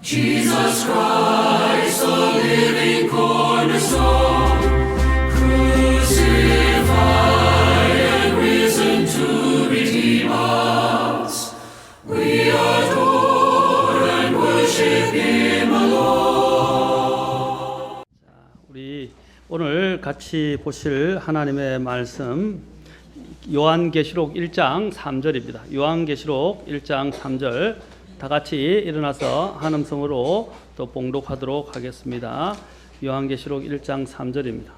Jesus Christ, the living cornerstone, crucified and risen to redeem us. We adore and worship Him alone. 우리 오늘 같이 보실 하나님의 말씀 요한계시록 1장 3절입니다. 요한계시록 1장 3절 다 같이 일어나서 한음성으로 또 봉독하도록 하겠습니다. 요한계시록 1장 3절입니다.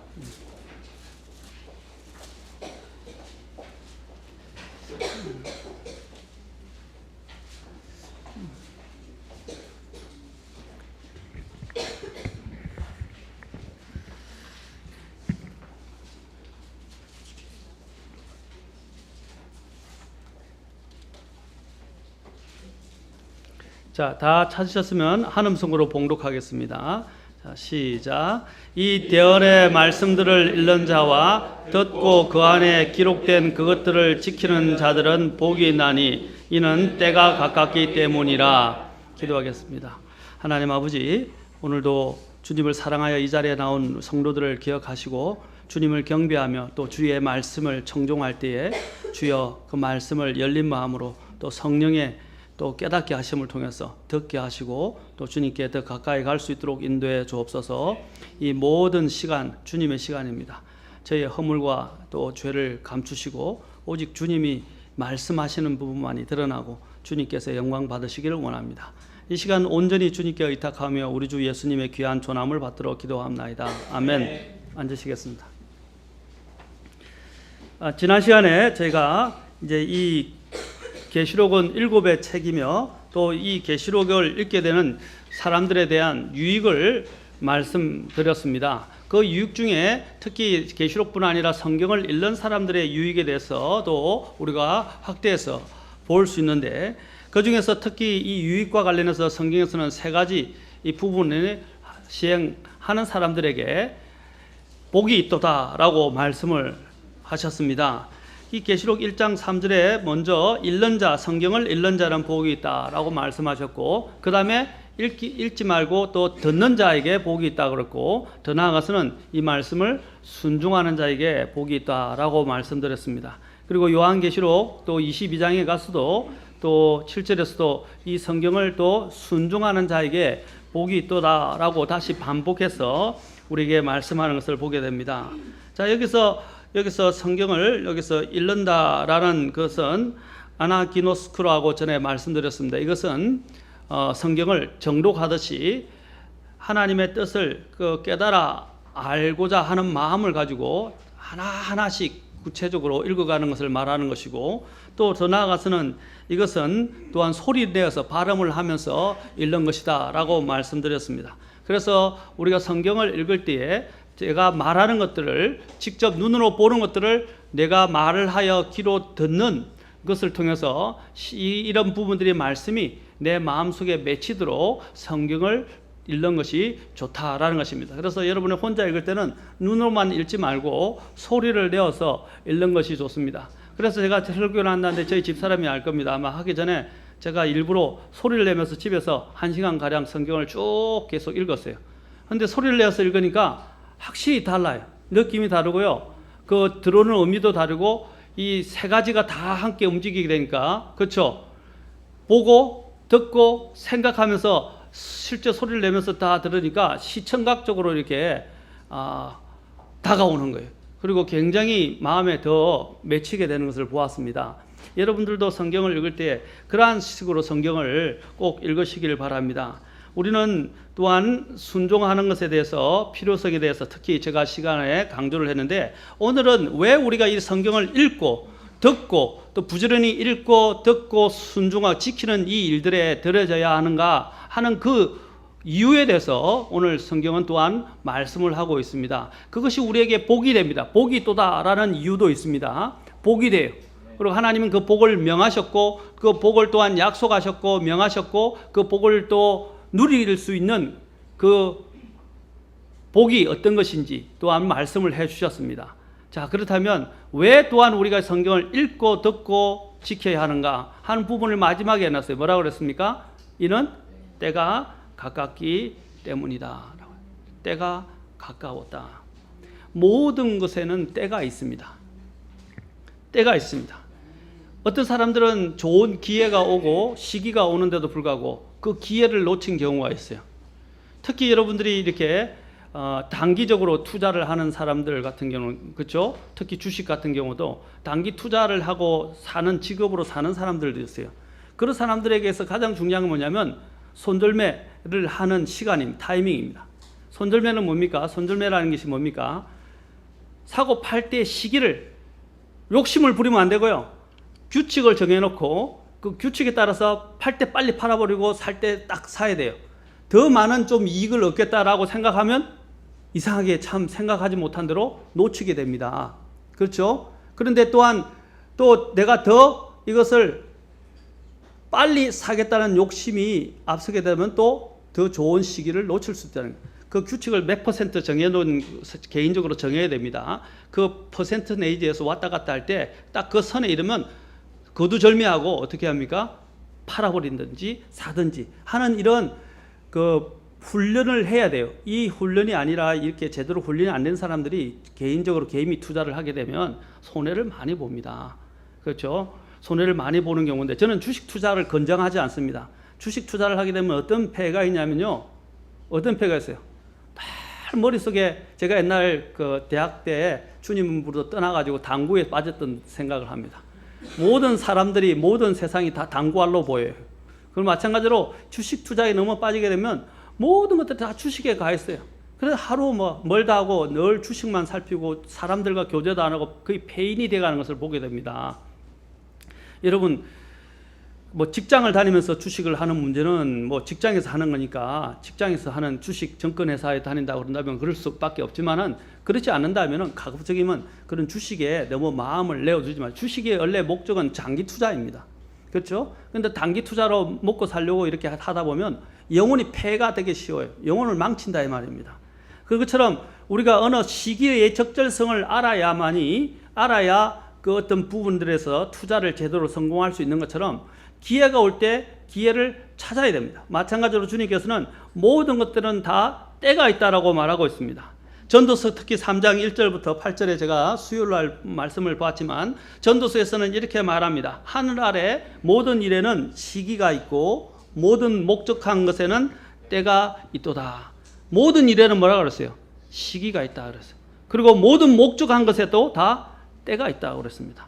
자, 다 찾으셨으면 한음성으로 봉독하겠습니다. 자, 시작. 이 대언의 말씀들을 읽는 자와 듣고 그 안에 기록된 그것들을 지키는 자들은 복이 있나니 이는 때가 가깝기 때문이라. 기도하겠습니다. 하나님 아버지, 오늘도 주님을 사랑하여 이 자리에 나온 성도들을 기억하시고 주님을 경배하며 또 주의 말씀을 청종할 때에 주여 그 말씀을 열린 마음으로 또 성령의 또 깨닫게 하심을 통해서 듣게 하시고 또 주님께 더 가까이 갈 수 있도록 인도해 주옵소서. 이 모든 시간 주님의 시간입니다. 저희의 허물과 또 죄를 감추시고 오직 주님이 말씀하시는 부분만이 드러나고 주님께서 영광 받으시기를 원합니다. 이 시간 온전히 주님께 의탁하며 우리 주 예수님의 귀한 존함을 받도록 기도합나이다. 아멘. 앉으시겠습니다. 지난 시간에 저희가 이제 이 계시록은 7의 책이며 또 이 계시록을 읽게 되는 사람들에 대한 유익을 말씀드렸습니다. 그 유익 중에 특히 계시록뿐 아니라 성경을 읽는 사람들의 유익에 대해서도 우리가 확대해서 볼 수 있는데, 그 중에서 특히 이 유익과 관련해서 성경에서는 3가지 이 부분을 시행하는 사람들에게 복이 있도다라고 말씀을 하셨습니다. 이 계시록 1장 3절에 먼저 읽는 자, 성경을 읽는 자는 복이 있다라고 말씀하셨고, 그 다음에 읽지 말고 또 듣는 자에게 복이 있다 그랬고, 더 나아가서는 이 말씀을 순종하는 자에게 복이 있다라고 말씀드렸습니다. 그리고 요한계시록 또 22장에 가서도 또 7절에서도 이 성경을 또 순종하는 자에게 복이 있도다라고 다시 반복해서 우리에게 말씀하는 것을 보게 됩니다. 자, 여기서 성경을 여기서 읽는다라는 것은 아나기노스크로하고 전에 말씀드렸습니다. 이것은 성경을 정독하듯이 하나님의 뜻을 깨달아 알고자 하는 마음을 가지고 하나하나씩 구체적으로 읽어가는 것을 말하는 것이고, 또 더 나아가서는 이것은 또한 소리를 내어서 발음을 하면서 읽는 것이다 라고 말씀드렸습니다. 그래서 우리가 성경을 읽을 때에 제가 말하는 것들을 직접 눈으로 보는 것들을 내가 말을 하여 귀로 듣는 것을 통해서 이런 부분들의 말씀이 내 마음속에 맺히도록 성경을 읽는 것이 좋다라는 것입니다. 그래서 여러분이 혼자 읽을 때는 눈으로만 읽지 말고 소리를 내어서 읽는 것이 좋습니다. 그래서 제가 설교를 한다는데 저희 집사람이 알 겁니다. 아마 하기 전에 제가 일부러 소리를 내면서 집에서 1시간가량 성경을 쭉 계속 읽었어요. 그런데 소리를 내어서 읽으니까 확실히 달라요. 느낌이 다르고요. 그 들어오는 의미도 다르고, 이 3가지가 다 함께 움직이게 되니까, 그렇죠? 보고 듣고 생각하면서 실제 소리를 내면서 다 들으니까 시청각적으로 이렇게 다가오는 거예요. 그리고 굉장히 마음에 더 맺히게 되는 것을 보았습니다. 여러분들도 성경을 읽을 때 그러한 식으로 성경을 꼭 읽으시길 바랍니다. 우리는 또한 순종하는 것에 대해서, 필요성에 대해서 특히 제가 시간에 강조를 했는데, 오늘은 왜 우리가 이 성경을 읽고 듣고 또 부지런히 읽고 듣고 순종하고 지키는 이 일들에 들어져야 하는가 하는 그 이유에 대해서 오늘 성경은 또한 말씀을 하고 있습니다. 그것이 우리에게 복이 됩니다. 복이 있도다라는 이유도 있습니다. 복이 돼요. 그리고 하나님은 그 복을 명하셨고, 그 복을 또한 약속하셨고 명하셨고, 그 복을 또 누릴 수 있는 그 복이 어떤 것인지 또한 말씀을 해 주셨습니다. 자, 그렇다면 왜 또한 우리가 성경을 읽고 듣고 지켜야 하는가 하는 부분을 마지막에 해놨어요. 뭐라고 그랬습니까? 이는 때가 가깝기 때문이다. 때가 가까웠다. 모든 것에는 때가 있습니다. 때가 있습니다. 어떤 사람들은 좋은 기회가 오고 시기가 오는데도 불구하고 그 기회를 놓친 경우가 있어요. 특히 여러분들이 이렇게 단기적으로 투자를 하는 사람들 같은 경우는, 그렇죠? 특히 주식 같은 경우도 단기 투자를 하고 사는 직업으로 사는 사람들도 있어요. 그런 사람들에게서 가장 중요한 건 뭐냐면 손절매를 하는 시간입니다. 타이밍입니다. 손절매는 뭡니까? 손절매라는 것이 뭡니까? 사고 팔 때 시기를, 욕심을 부리면 안 되고요. 규칙을 정해놓고 그 규칙에 따라서 팔 때 빨리 팔아버리고 살 때 딱 사야 돼요. 더 많은 좀 이익을 얻겠다라고 생각하면 이상하게 참 생각하지 못한 대로 놓치게 됩니다. 그렇죠? 그런데 또한 또 내가 더 이것을 빨리 사겠다는 욕심이 앞서게 되면 또 더 좋은 시기를 놓칠 수 있다는 거예요. 그 규칙을 몇 퍼센트 정해놓은, 개인적으로 정해야 됩니다. 그 퍼센트 내지에서 왔다 갔다 할 때 딱 그 선에 이르면 거두절미하고 어떻게 합니까? 팔아버린든지 사든지 하는 이런 그 훈련을 해야 돼요. 이 훈련이 아니라 이렇게 제대로 훈련이 안 된 사람들이 개인적으로 개인이 투자를 하게 되면 손해를 많이 봅니다. 그렇죠? 손해를 많이 보는 경우인데 저는 주식 투자를 권장하지 않습니다. 주식 투자를 하게 되면 어떤 폐해가 있냐면요. 어떤 폐해가 있어요? 늘 머릿속에 제가 옛날 그 대학 때 주님으로 떠나가지고 당구에 빠졌던 생각을 합니다. 모든 사람들이, 모든 세상이 다 당구알로 보여요. 그럼 마찬가지로 주식 투자에 너무 빠지게 되면 모든 것들이 다 주식에 가 있어요. 그래서 하루 멀다 하고 늘 주식만 살피고 사람들과 교제도 안 하고 거의 폐인이 돼가는 것을 보게 됩니다. 여러분, 직장을 다니면서 주식을 하는 문제는 직장에서 하는 거니까 직장에서 하는 주식 증권회사에 다닌다고 그런다면 그럴 수밖에 없지만은 그렇지 않는다면은 가급적이면 그런 주식에 너무 마음을 내어주지 마세요. 주식의 원래 목적은 장기 투자입니다. 그렇죠? 근데 단기 투자로 먹고 살려고 이렇게 하다 보면 영혼이 폐가 되기 쉬워요. 영혼을 망친다 이 말입니다. 그것처럼 우리가 어느 시기의 적절성을 알아야 그 어떤 부분들에서 투자를 제대로 성공할 수 있는 것처럼 기회가 올 때 기회를 찾아야 됩니다. 마찬가지로 주님께서는 모든 것들은 다 때가 있다라고 말하고 있습니다. 전도서 특히 3장 1절부터 8절에 제가 수요일 날 말씀을 봤지만 전도서에서는 이렇게 말합니다. 하늘 아래 모든 일에는 시기가 있고 모든 목적한 것에는 때가 있도다. 모든 일에는 뭐라고 그랬어요? 시기가 있다 그랬어요. 그리고 모든 목적한 것에도 다 때가 있다고 그랬습니다.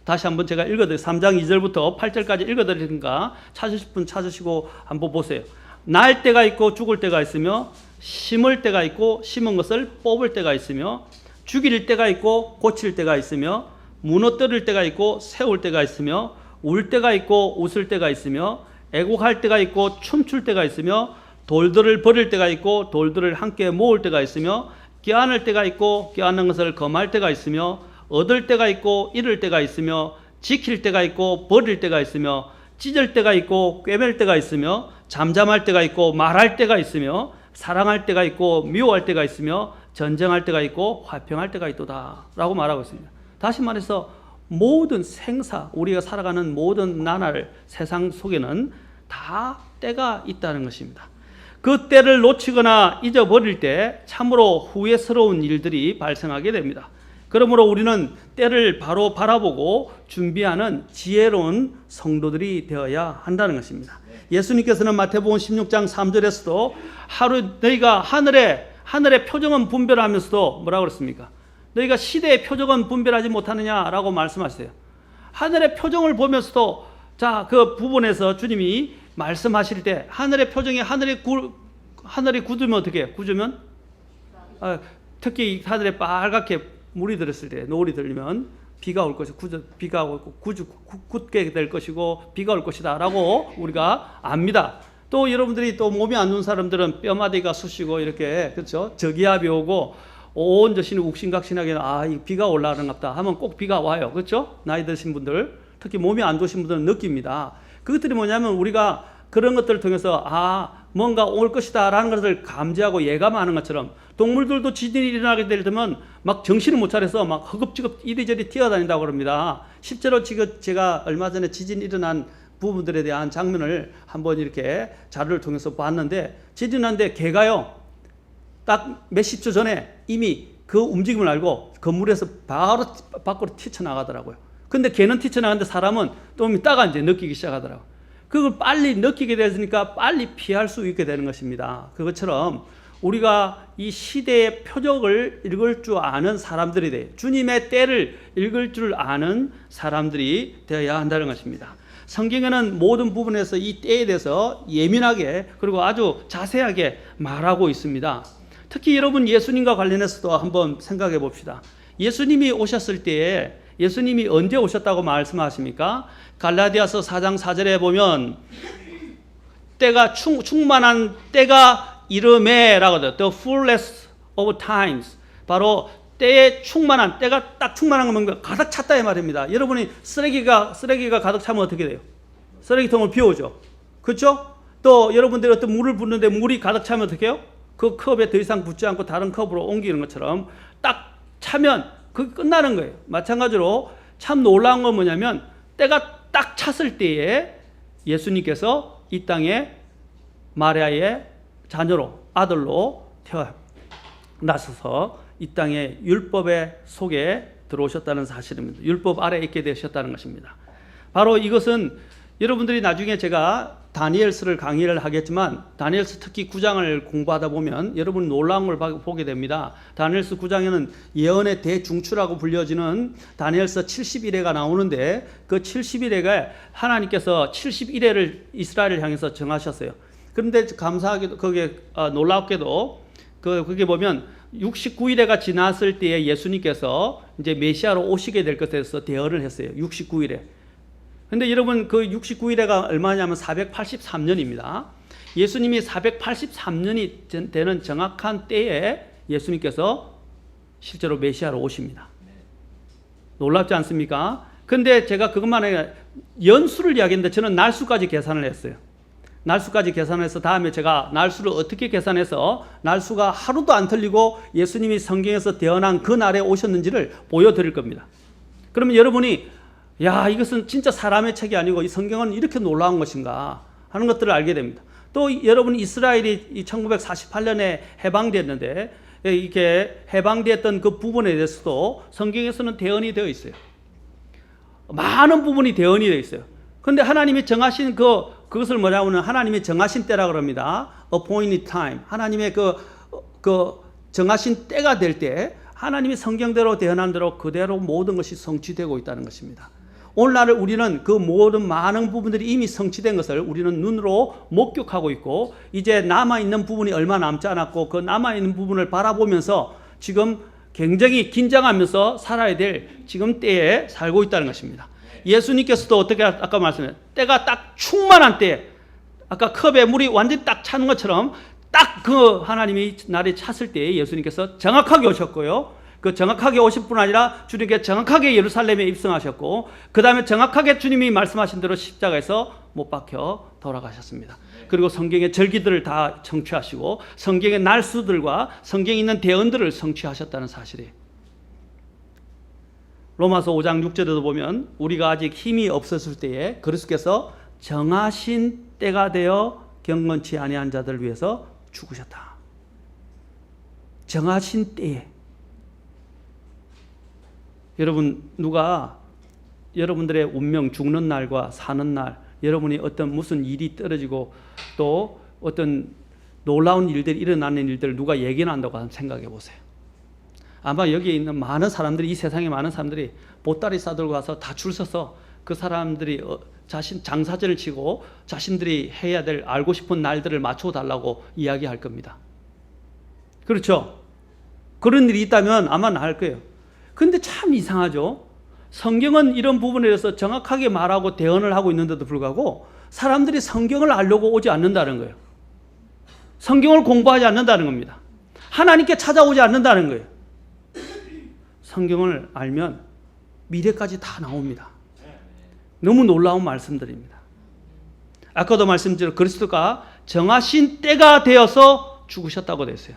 다시 한번 제가 읽어드릴게요. 3장 2절부터 8절까지 읽어드리니까 찾으실 분 찾으시고 한번 보세요. 날 때가 있고 죽을 때가 있으며 심을 때가 있고 심은 것을 뽑을 때가 있으며 죽일 때가 있고 고칠 때가 있으며 무너뜨릴 때가 있고 세울 때가 있으며 울 때가 있고 웃을 때가 있으며 애곡할 때가 있고 춤출 때가 있으며 돌들을 버릴 때가 있고 돌들을 함께 모을 때가 있으며 껴안을 때가 있고 껴안는 것을 검할 때가 있으며 얻을 때가 있고 잃을 때가 있으며 지킬 때가 있고 버릴 때가 있으며 찢을 때가 있고 꿰맬 때가 있으며 잠잠할 때가 있고 말할 때가 있으며 사랑할 때가 있고 미워할 때가 있으며 전쟁할 때가 있고 화평할 때가 있도다 라고 말하고 있습니다. 다시 말해서 모든 생사, 우리가 살아가는 모든 나날 세상 속에는 다 때가 있다는 것입니다. 그 때를 놓치거나 잊어버릴 때 참으로 후회스러운 일들이 발생하게 됩니다. 그러므로 우리는 때를 바로 바라보고 준비하는 지혜로운 성도들이 되어야 한다는 것입니다. 예수님께서는 마태복음 16장 3절에서도 하루 너희가 하늘의 표적은 분별하면서도 뭐라고 그랬습니까? 너희가 시대의 표적은 분별하지 못하느냐라고 말씀하세요. 하늘의 표정을 보면서도 자, 그 부분에서 주님이 말씀하실 때 하늘의 표정이 하늘이 굳으면 어떻게 해요? 굳으면 특히 하늘에 빨갛게 물이 들었을 때 노을이 들리면 비가 올 것이고 굳게 될 것이고 비가 올 것이다라고 우리가 압니다. 또 여러분들이 또 몸이 안 좋은 사람들은 뼈마디가 쑤시고 이렇게 그렇죠? 저기압이 오고 온 자신이 욱신각신하게 이 비가 올라가는갑다 하면 꼭 비가 와요. 그렇죠? 나이 드신 분들 특히 몸이 안 좋으신 분들은 느낍니다. 그것들이 뭐냐면 우리가 그런 것들을 통해서 뭔가 올 것이다 라는 것을 감지하고 예감하는 것처럼 동물들도 지진이 일어나게 되면 막 정신을 못 차려서 막 허겁지겁 이리저리 뛰어다닌다고 그럽니다. 실제로 지금 제가 얼마 전에 지진 일어난 부분들에 대한 장면을 한번 이렇게 자료를 통해서 봤는데, 지진 났는데 개가요, 딱 몇십 초 전에 이미 그 움직임을 알고 건물에서 바로 밖으로 튀쳐나가더라고요. 근데 개는 튀쳐나가는데 사람은 좀 있다가 이제 느끼기 시작하더라고요. 그걸 빨리 느끼게 되니까 빨리 피할 수 있게 되는 것입니다. 그것처럼 우리가 이 시대의 표적을 읽을 줄 아는 사람들이 돼요. 주님의 때를 읽을 줄 아는 사람들이 되어야 한다는 것입니다. 성경에는 모든 부분에서 이 때에 대해서 예민하게 그리고 아주 자세하게 말하고 있습니다. 특히 여러분 예수님과 관련해서도 한번 생각해 봅시다. 예수님이 오셨을 때에 예수님이 언제 오셨다고 말씀하십니까? 갈라디아서 4장 4절에 보면 때가 충만한 때가 이르매라고 해요. The fullness of times. 바로 때에 충만한, 때가 딱 충만한 건 가득 찼다 이 말입니다. 여러분이 쓰레기가 가득 차면 어떻게 돼요? 쓰레기통을 비우죠. 그렇죠? 또 여러분들이 어떤 물을 붓는데 물이 가득 차면 어떻게 해요? 그 컵에 더 이상 붓지 않고 다른 컵으로 옮기는 것처럼 딱 차면 그게 끝나는 거예요. 마찬가지로 참 놀라운 건 뭐냐면 때가 딱 찼을 때에 예수님께서 이 땅에 마리아의 자녀로 아들로 태어나셔서 이 땅에 율법의 속에 들어오셨다는 사실입니다. 율법 아래에 있게 되셨다는 것입니다. 바로 이것은 여러분들이 나중에 제가 다니엘서를 강의를 하겠지만 다니엘서 특히 9장을 공부하다 보면 여러분 놀라운 걸 보게 됩니다. 다니엘서 9장에는 예언의 대중추라고 불려지는 다니엘서 70일회가 나오는데 그 70일회가 하나님께서 71회를 이스라엘을 향해서 정하셨어요. 그런데 감사하게도 거기에 놀랍게도 그게 보면 69일회가 지났을 때에 예수님께서 이제 메시아로 오시게 될 것에 대해서 대언을 했어요. 69일회. 근데 여러분 그 69일회가 얼마냐면 483년입니다. 예수님이 483년이 되는 정확한 때에 예수님께서 실제로 메시아로 오십니다. 놀랍지 않습니까? 근데 제가 그것만 아니라 연수를 이야기했는데 저는 날수까지 계산을 했어요. 날수까지 계산해서 다음에 제가 날수를 어떻게 계산해서 날수가 하루도 안 틀리고 예수님이 성경에서 태어난 그 날에 오셨는지를 보여드릴 겁니다. 그러면 여러분이 야, 이것은 진짜 사람의 책이 아니고 이 성경은 이렇게 놀라운 것인가 하는 것들을 알게 됩니다. 또 여러분 이스라엘이 1948년에 해방됐는데 이렇게 해방됐던 그 부분에 대해서도 성경에서는 대언이 되어 있어요. 많은 부분이 대언이 되어 있어요. 그런데 하나님이 정하신 그것을 뭐라고 하면 하나님이 정하신 때라 그럽니다. appointed time. 하나님의 그 정하신 때가 될 때 하나님이 성경대로 대언한 대로 그대로 모든 것이 성취되고 있다는 것입니다. 오늘날 우리는 그 모든 많은 부분들이 이미 성취된 것을 우리는 눈으로 목격하고 있고 이제 남아있는 부분이 얼마 남지 않았고 그 남아있는 부분을 바라보면서 지금 굉장히 긴장하면서 살아야 될 지금 때에 살고 있다는 것입니다. 예수님께서도 어떻게 아까 말씀했어요. 때가 딱 충만한 때 아까 컵에 물이 완전히 딱 차는 것처럼 딱 그 하나님이 날이 찼을 때에 예수님께서 정확하게 오셨고요. 그 정확하게 오실 뿐 아니라 주님께 정확하게 예루살렘에 입성하셨고 그 다음에 정확하게 주님이 말씀하신 대로 십자가에서 못 박혀 돌아가셨습니다. 그리고 성경의 절기들을 다 성취하시고 성경의 날수들과 성경에 있는 대언들을 성취하셨다는 사실이에요. 로마서 5장 6절에도 보면 우리가 아직 힘이 없었을 때에 그리스도께서 정하신 때가 되어 경건치 아니한 자들을 위해서 죽으셨다. 정하신 때에 여러분 누가 여러분들의 운명 죽는 날과 사는 날 여러분이 어떤 무슨 일이 떨어지고 또 어떤 놀라운 일들이 일어나는 일들을 누가 얘기나 한다고 한번 생각해 보세요. 아마 여기에 있는 많은 사람들이 이 세상에 많은 사람들이 보따리 싸들고 가서 다 줄 서서 그 사람들이 자신 장사진을 치고 자신들이 해야 될 알고 싶은 날들을 맞춰 달라고 이야기할 겁니다. 그렇죠? 그런 일이 있다면 아마 나을 거예요. 근데 참 이상하죠. 성경은 이런 부분에 대해서 정확하게 말하고 대언을 하고 있는데도 불구하고 사람들이 성경을 알려고 오지 않는다는 거예요. 성경을 공부하지 않는다는 겁니다. 하나님께 찾아오지 않는다는 거예요. 성경을 알면 미래까지 다 나옵니다. 너무 놀라운 말씀들입니다. 아까도 말씀드린 그리스도가 정하신 때가 되어서 죽으셨다고 됐어요.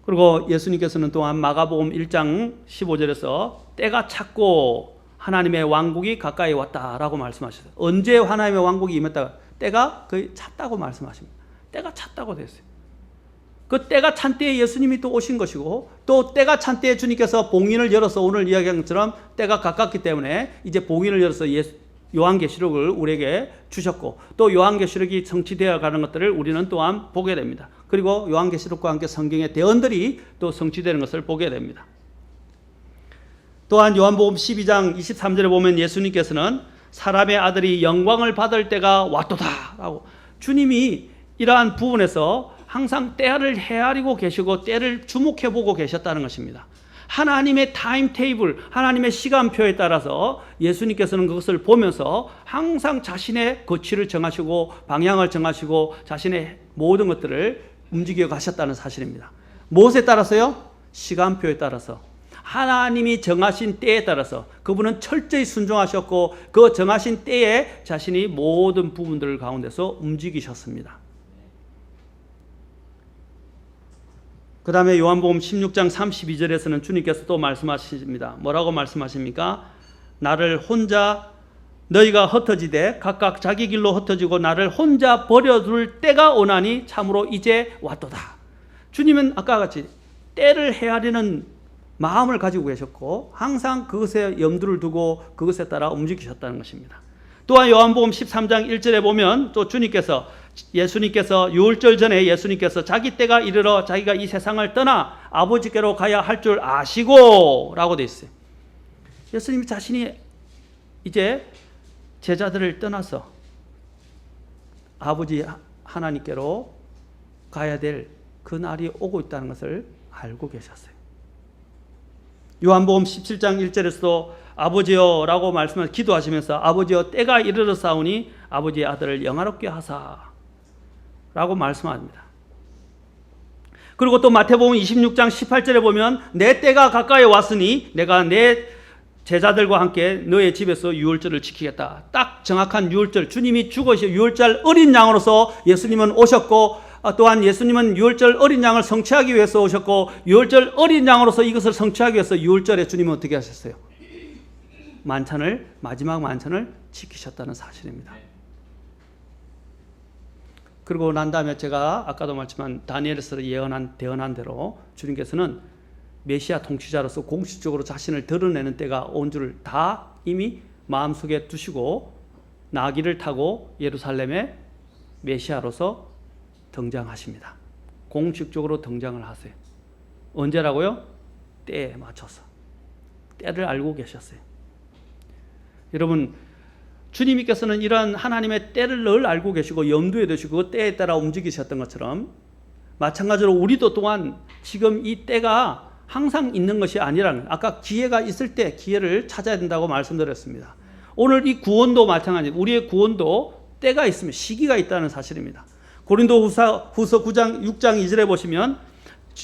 그리고 예수님께서는 또한 마가복음 1장 15절에서 때가 찼고 하나님의 왕국이 가까이 왔다라고 말씀하셨어요. 언제 하나님의 왕국이 임했다? 때가 거의 찼다고 말씀하십니다. 때가 찼다고 됐어요. 그 때가 찬 때에 예수님이 또 오신 것이고, 또 때가 찬 때에 주님께서 봉인을 열어서 오늘 이야기한 것처럼 때가 가깝기 때문에 이제 봉인을 열어서 요한계시록을 우리에게 주셨고, 또 요한계시록이 성취되어 가는 것들을 우리는 또한 보게 됩니다. 그리고 요한계시록과 함께 성경의 대언들이 또 성취되는 것을 보게 됩니다. 또한 요한복음 12장 23절에 보면 예수님께서는 사람의 아들이 영광을 받을 때가 왔도다 라고, 주님이 이러한 부분에서 항상 때를 헤아리고 계시고 때를 주목해 보고 계셨다는 것입니다. 하나님의 타임 테이블, 하나님의 시간표에 따라서 예수님께서는 그것을 보면서 항상 자신의 거취를 정하시고 방향을 정하시고 자신의 모든 것들을 움직여 가셨다는 사실입니다. 무엇에 따라서요? 시간표에 따라서. 하나님이 정하신 때에 따라서 그분은 철저히 순종하셨고, 그 정하신 때에 자신이 모든 부분들 가운데서 움직이셨습니다. 그 다음에 요한복음 16장 32절에서는 주님께서 또 말씀하십니다. 뭐라고 말씀하십니까? 나를 혼자 너희가 흩어지되 각각 자기 길로 흩어지고 나를 혼자 버려둘 때가 오나니 참으로 이제 왔도다. 주님은 아까 같이 때를 헤아리는 마음을 가지고 계셨고 항상 그것에 염두를 두고 그것에 따라 움직이셨다는 것입니다. 또한 요한복음 13장 1절에 보면 또 예수님께서 유월절 전에 예수님께서 자기 때가 이르러 자기가 이 세상을 떠나 아버지께로 가야 할 줄 아시고 라고 되어 있어요. 예수님이 자신이 이제 제자들을 떠나서 아버지 하나님께로 가야 될 그 날이 오고 있다는 것을 알고 계셨어요. 요한복음 17장 1절에서도 아버지여 라고 말씀을 기도하시면서 아버지여 때가 이르렀사오니 아버지의 아들을 영화롭게 하사 라고 말씀합니다. 그리고 또 마태복음 26장 18절에 보면 내 때가 가까이 왔으니 내가 내 제자들과 함께 너의 집에서 유월절을 지키겠다. 딱 정확한 유월절, 주님이 죽으셔 유월절 어린 양으로서 예수님은 오셨고, 또한 예수님은 유월절 어린 양을 성취하기 위해서 오셨고, 유월절 어린 양으로서 이것을 성취하기 위해서 유월절에 주님은 어떻게 하셨어요? 마지막 만찬을 지키셨다는 사실입니다. 그리고 난 다음에 제가 아까도 말했지만 다니엘에서 대언한 대로 주님께서는 메시아 통치자로서 공식적으로 자신을 드러내는 때가 온 줄 다 이미 마음속에 두시고 나귀를 타고 예루살렘에 메시아로서 등장하십니다. 공식적으로 등장을 하세요. 언제라고요? 때에 맞춰서. 때를 알고 계셨어요. 여러분, 주님께서는 이러한 하나님의 때를 늘 알고 계시고 염두에 두시고 그 때에 따라 움직이셨던 것처럼 마찬가지로 우리도 또한 지금 이 때가 항상 있는 것이 아니라는, 아까 기회가 있을 때 기회를 찾아야 된다고 말씀드렸습니다. 오늘 이 구원도 마찬가지입니다. 우리의 구원도 때가 있으면 시기가 있다는 사실입니다. 고린도후서 9장 6장 2절에 보시면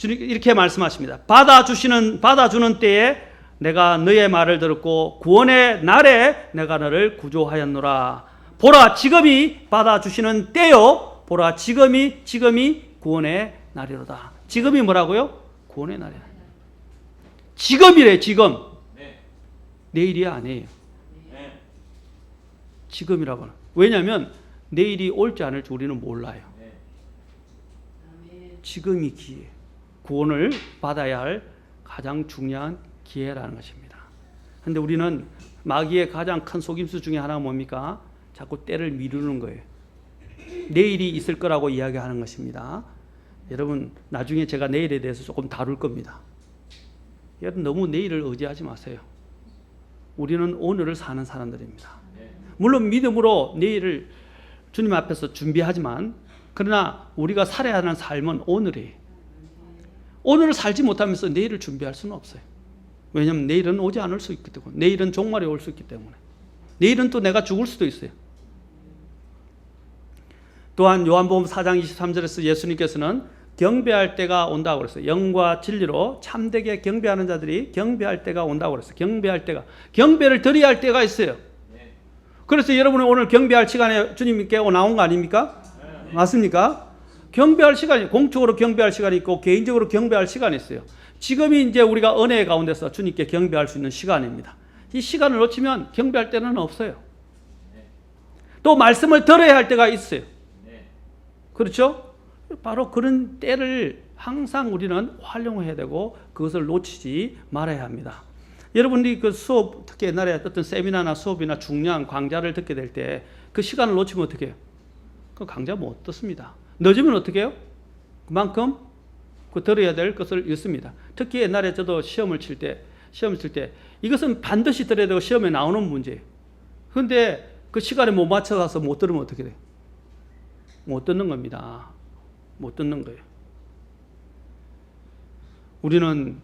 이렇게 말씀하십니다. 받아주는 때에 내가 너의 말을 들었고 구원의 날에 내가 너를 구조하였노라. 보라 지금이 받아주시는 때요. 보라 지금이 구원의 날이로다. 지금이 뭐라고요? 구원의 날이야. 지금이래. 지금. 내일이 아니에요. 지금이라고 하는. 왜냐하면 내일이 올지 않을지 우리는 몰라요. 지금이 기회. 구원을 받아야 할 가장 중요한 기회라는 것입니다. 그런데 우리는 마귀의 가장 큰 속임수 중에 하나가 뭡니까? 자꾸 때를 미루는 거예요. 내일이 있을 거라고 이야기하는 것입니다. 여러분, 나중에 제가 내일에 대해서 조금 다룰 겁니다. 여러분, 너무 내일을 의지하지 마세요. 우리는 오늘을 사는 사람들입니다. 물론 믿음으로 내일을 주님 앞에서 준비하지만, 그러나 우리가 살아야 하는 삶은 오늘이에요. 오늘을 살지 못하면서 내일을 준비할 수는 없어요. 왜냐하면 내일은 오지 않을 수 있기 때문에, 내일은 종말이 올 수 있기 때문에, 내일은 또 내가 죽을 수도 있어요. 또한 요한복음 4장 23절에서 예수님께서는 경배할 때가 온다고 그랬어요. 영과 진리로 참되게 경배하는 자들이 경배할 때가 온다고 그랬어요. 경배를 드려야 할 때가 있어요. 그래서 여러분은 오늘 경배할 시간에 주님께 나온 거 아닙니까? 맞습니까? 경배할 시간이, 공적으로 경배할 시간이 있고 개인적으로 경배할 시간이 있어요. 지금이 이제 우리가 은혜의 가운데서 주님께 경배할 수 있는 시간입니다. 이 시간을 놓치면 경배할 때는 없어요. 또 말씀을 들어야 할 때가 있어요. 그렇죠? 바로 그런 때를 항상 우리는 활용해야 되고 그것을 놓치지 말아야 합니다. 여러분들이 그 수업, 특히 옛날에 어떤 세미나나 수업이나 중요한 강좌를 듣게 될 때 그 시간을 놓치면 어떻게 해요? 그 강좌 못 듣습니다. 늦으면 어떻게 해요? 그만큼 그 들어야 될 것을 읽습니다. 특히 옛날에 저도 시험을 칠 때 이것은 반드시 들어야 되고 시험에 나오는 문제예요. 그런데 그 시간에 못 맞춰가서 못 들으면 어떻게 돼요? 못 듣는 겁니다. 못 듣는 거예요. 우리는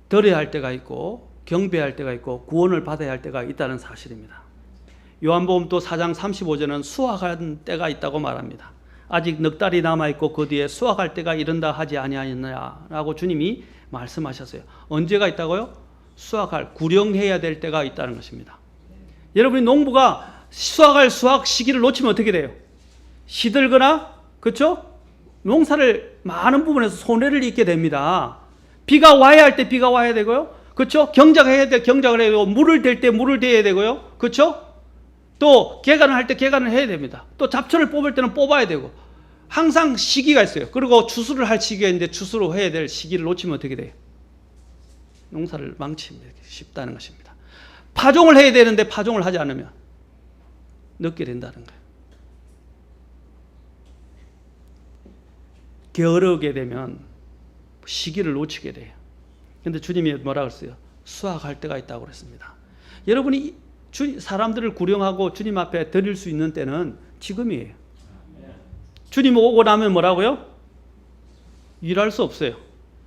들어야 할 때가 있고 경배할 때가 있고 구원을 받아야 할 때가 있다는 사실입니다. 요한복음 또 4장 35절은 수확한 때가 있다고 말합니다. 아직 넉 달이 남아있고 그 뒤에 수확할 때가 이른다 하지 아니하였느냐라고 주님이 말씀하셨어요. 언제가 있다고요? 수확할, 구령해야 될 때가 있다는 것입니다. 여러분이 농부가 수확할 수확 시기를 놓치면 어떻게 돼요? 시들거나, 그렇죠? 농사를 많은 부분에서 손해를 입게 됩니다. 비가 와야 할 때 비가 와야 되고요. 그렇죠? 경작해야 될 경작을 해야 되고, 물을 댈 때 물을 대야 되고요. 그렇죠? 또 개간을 할 때 개간을 해야 됩니다. 또 잡초를 뽑을 때는 뽑아야 되고, 항상 시기가 있어요. 그리고 추수를 할 시기가 있는데 추수로 해야 될 시기를 놓치면 어떻게 돼요? 농사를 망치기 쉽다는 것입니다. 파종을 해야 되는데 파종을 하지 않으면 늦게 된다는 거예요. 게으르게 되면 시기를 놓치게 돼요. 그런데 주님이 뭐라고 했어요? 수확할 때가 있다고 그랬습니다. 여러분이 사람들을 구령하고 주님 앞에 드릴 수 있는 때는 지금이에요. 주님 오고 나면 뭐라고요? 일할 수 없어요.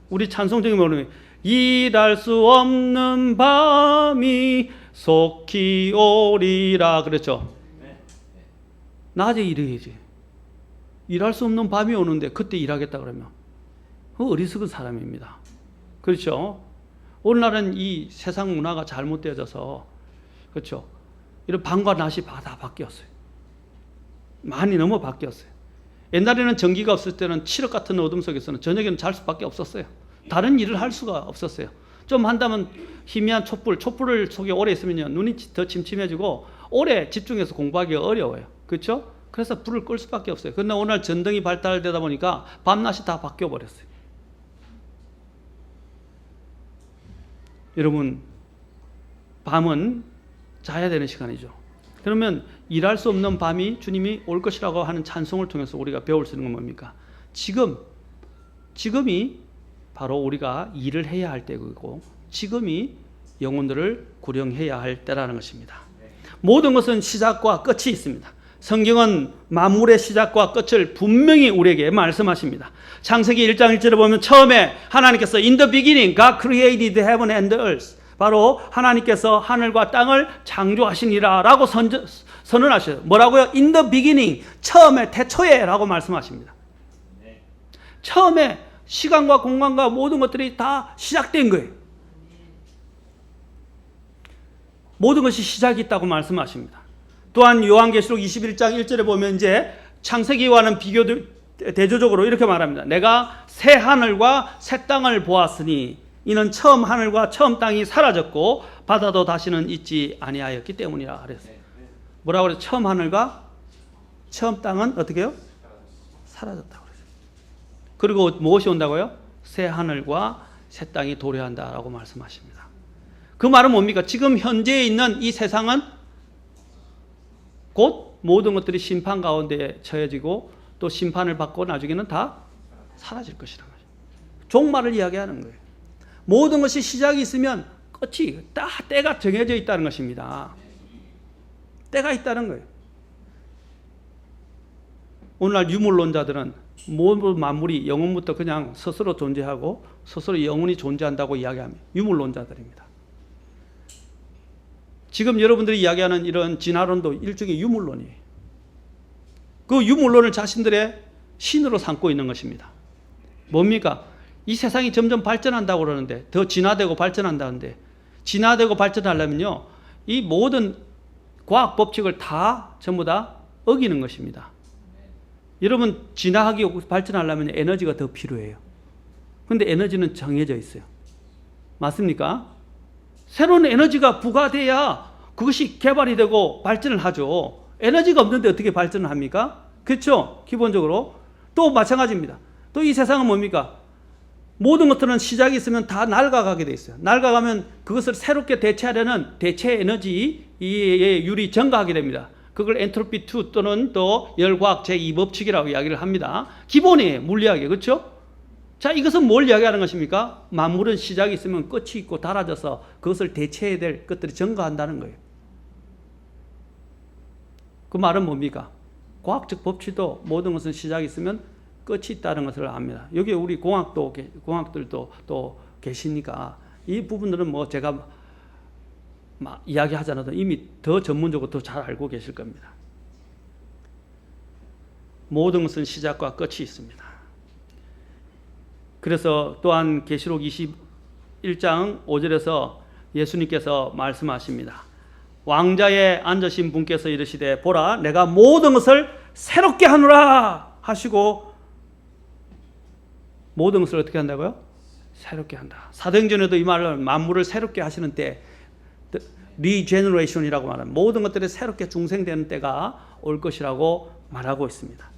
우리 찬송 중에 뭐냐면 일할 수 없는 밤이 속히 오리라 그랬죠. 낮에 일해야지. 일할 수 없는 밤이 오는데 그때 일하겠다 그러면 어리석은 사람입니다. 그렇죠? 오늘날은 이 세상 문화가 잘못되어져서 그렇죠? 이런 밤과 낮이 다 바뀌었어요. 많이 너무 바뀌었어요. 옛날에는 전기가 없을 때는 칠흑 같은 어둠 속에서는 저녁에는 잘 수밖에 없었어요. 다른 일을 할 수가 없었어요. 좀 한다면 희미한 촛불을 속에 오래 있으면요 눈이 더 침침해지고 오래 집중해서 공부하기가 어려워요. 그렇죠? 그래서 불을 끌 수밖에 없어요. 그런데 오늘 전등이 발달되다 보니까 밤낮이 다 바뀌어 버렸어요. 여러분, 밤은 자야 되는 시간이죠. 그러면 일할 수 없는 밤이 주님이 올 것이라고 하는 찬송을 통해서 우리가 배울 수 있는 건 뭡니까? 지금이 바로 우리가 일을 해야 할 때이고 지금이 영혼들을 구령해야 할 때라는 것입니다. 모든 것은 시작과 끝이 있습니다. 성경은 만물의 시작과 끝을 분명히 우리에게 말씀하십니다. 창세기 1장 1절에 보면 처음에 하나님께서 In the beginning God created heaven and earth. 바로 하나님께서 하늘과 땅을 창조하시니라 라고 선언하셔요. 뭐라고요? In the beginning, 처음에 태초에 라고 말씀하십니다. 처음에 시간과 공간과 모든 것들이 다 시작된 거예요. 모든 것이 시작이 있다고 말씀하십니다. 또한 요한계시록 21장 1절에 보면 이제 창세기와는 대조적으로 이렇게 말합니다. 내가 새 하늘과 새 땅을 보았으니 이는 처음 하늘과 처음 땅이 사라졌고 바다도 다시는 있지 아니하였기 때문이라 그랬어요. 뭐라고 그래요? 처음 하늘과 처음 땅은 어떻게 해요? 사라졌다고 그랬어요. 그리고 무엇이 온다고요? 새 하늘과 새 땅이 도래한다라고 말씀하십니다. 그 말은 뭡니까? 지금 현재에 있는 이 세상은 곧 모든 것들이 심판 가운데 처해지고 또 심판을 받고 나중에는 다 사라질 것이라는 거죠. 종말을 이야기하는 거예요. 모든 것이 시작이 있으면 끝이 다 때가 정해져 있다는 것입니다. 때가 있다는 거예요. 오늘날 유물론자들은 모든 만물이 영원부터 그냥 스스로 존재하고 스스로 영원히 존재한다고 이야기합니다. 유물론자들입니다. 지금 여러분들이 이야기하는 이런 진화론도 일종의 유물론이에요. 그 유물론을 자신들의 신으로 삼고 있는 것입니다. 뭡니까? 이 세상이 점점 발전한다고 그러는데 더 진화되고 발전한다는데 진화되고 발전하려면요 이 모든 과학 법칙을 다 전부 다 어기는 것입니다. 여러분 진화하기 발전하려면 에너지가 더 필요해요. 그런데 에너지는 정해져 있어요. 맞습니까? 새로운 에너지가 부과돼야 그것이 개발이 되고 발전을 하죠. 에너지가 없는데 어떻게 발전을 합니까? 그렇죠? 기본적으로. 또 마찬가지입니다. 또 이 세상은 뭡니까? 모든 것들은 시작이 있으면 다 낡아가게 돼 있어요. 낡아가면 그것을 새롭게 대체하려는 대체 에너지의 율이 증가하게 됩니다. 그걸 엔트로피 2 또는 또 열과학 제2법칙이라고 이야기를 합니다. 기본이에요. 물리학이에요. 그렇죠? 자, 이것은 뭘 이야기하는 것입니까? 만물은 시작이 있으면 끝이 있고 닳아져서 그것을 대체해야 될 것들이 증가한다는 거예요. 그 말은 뭡니까? 과학적 법칙도 모든 것은 시작이 있으면 끝이 있다는 것을 압니다. 여기 우리 공학들도 또 계시니까 이 부분들은 뭐 제가 이야기하지 않아도 이미 더 전문적으로 더 잘 알고 계실 겁니다. 모든 것은 시작과 끝이 있습니다. 그래서 또한 계시록 21장 5절에서 예수님께서 말씀하십니다. 왕자에 앉으신 분께서 이르시되 보라 내가 모든 것을 새롭게 하노라 하시고 모든 것을 어떻게 한다고요? 새롭게 한다. 사도행전에도 이 말을 만물을 새롭게 하시는 때 리제너레이션이라고 말합니다. 모든 것들이 새롭게 중생되는 때가 올 것이라고 말하고 있습니다.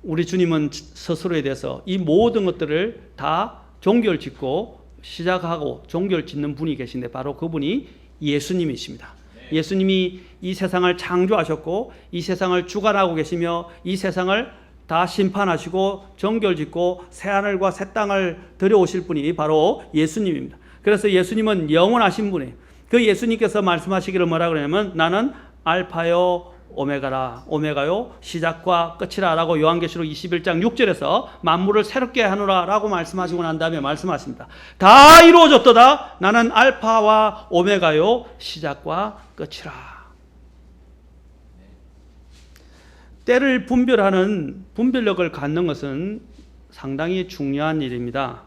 우리 주님은 스스로에 대해서 이 모든 것들을 다 종결 짓고 시작하고 종결 짓는 분이 계신데 바로 그분이 예수님이십니다. 예수님이 이 세상을 창조하셨고 이 세상을 주관하고 계시며 이 세상을 다 심판하시고 종결 짓고 새하늘과 새 땅을 들여오실 분이 바로 예수님입니다. 그래서 예수님은 영원하신 분이에요. 그 예수님께서 말씀하시기를 뭐라 그러냐면 나는 알파요 오메가라, 오메가요 시작과 끝이라 라고 요한계시록 21장 6절에서 만물을 새롭게 하노라 라고 말씀하시고 난 다음에 말씀하십니다. 다 이루어졌도다. 나는 알파와 오메가요 시작과 끝이라. 때를 분별하는 분별력을 갖는 것은 상당히 중요한 일입니다.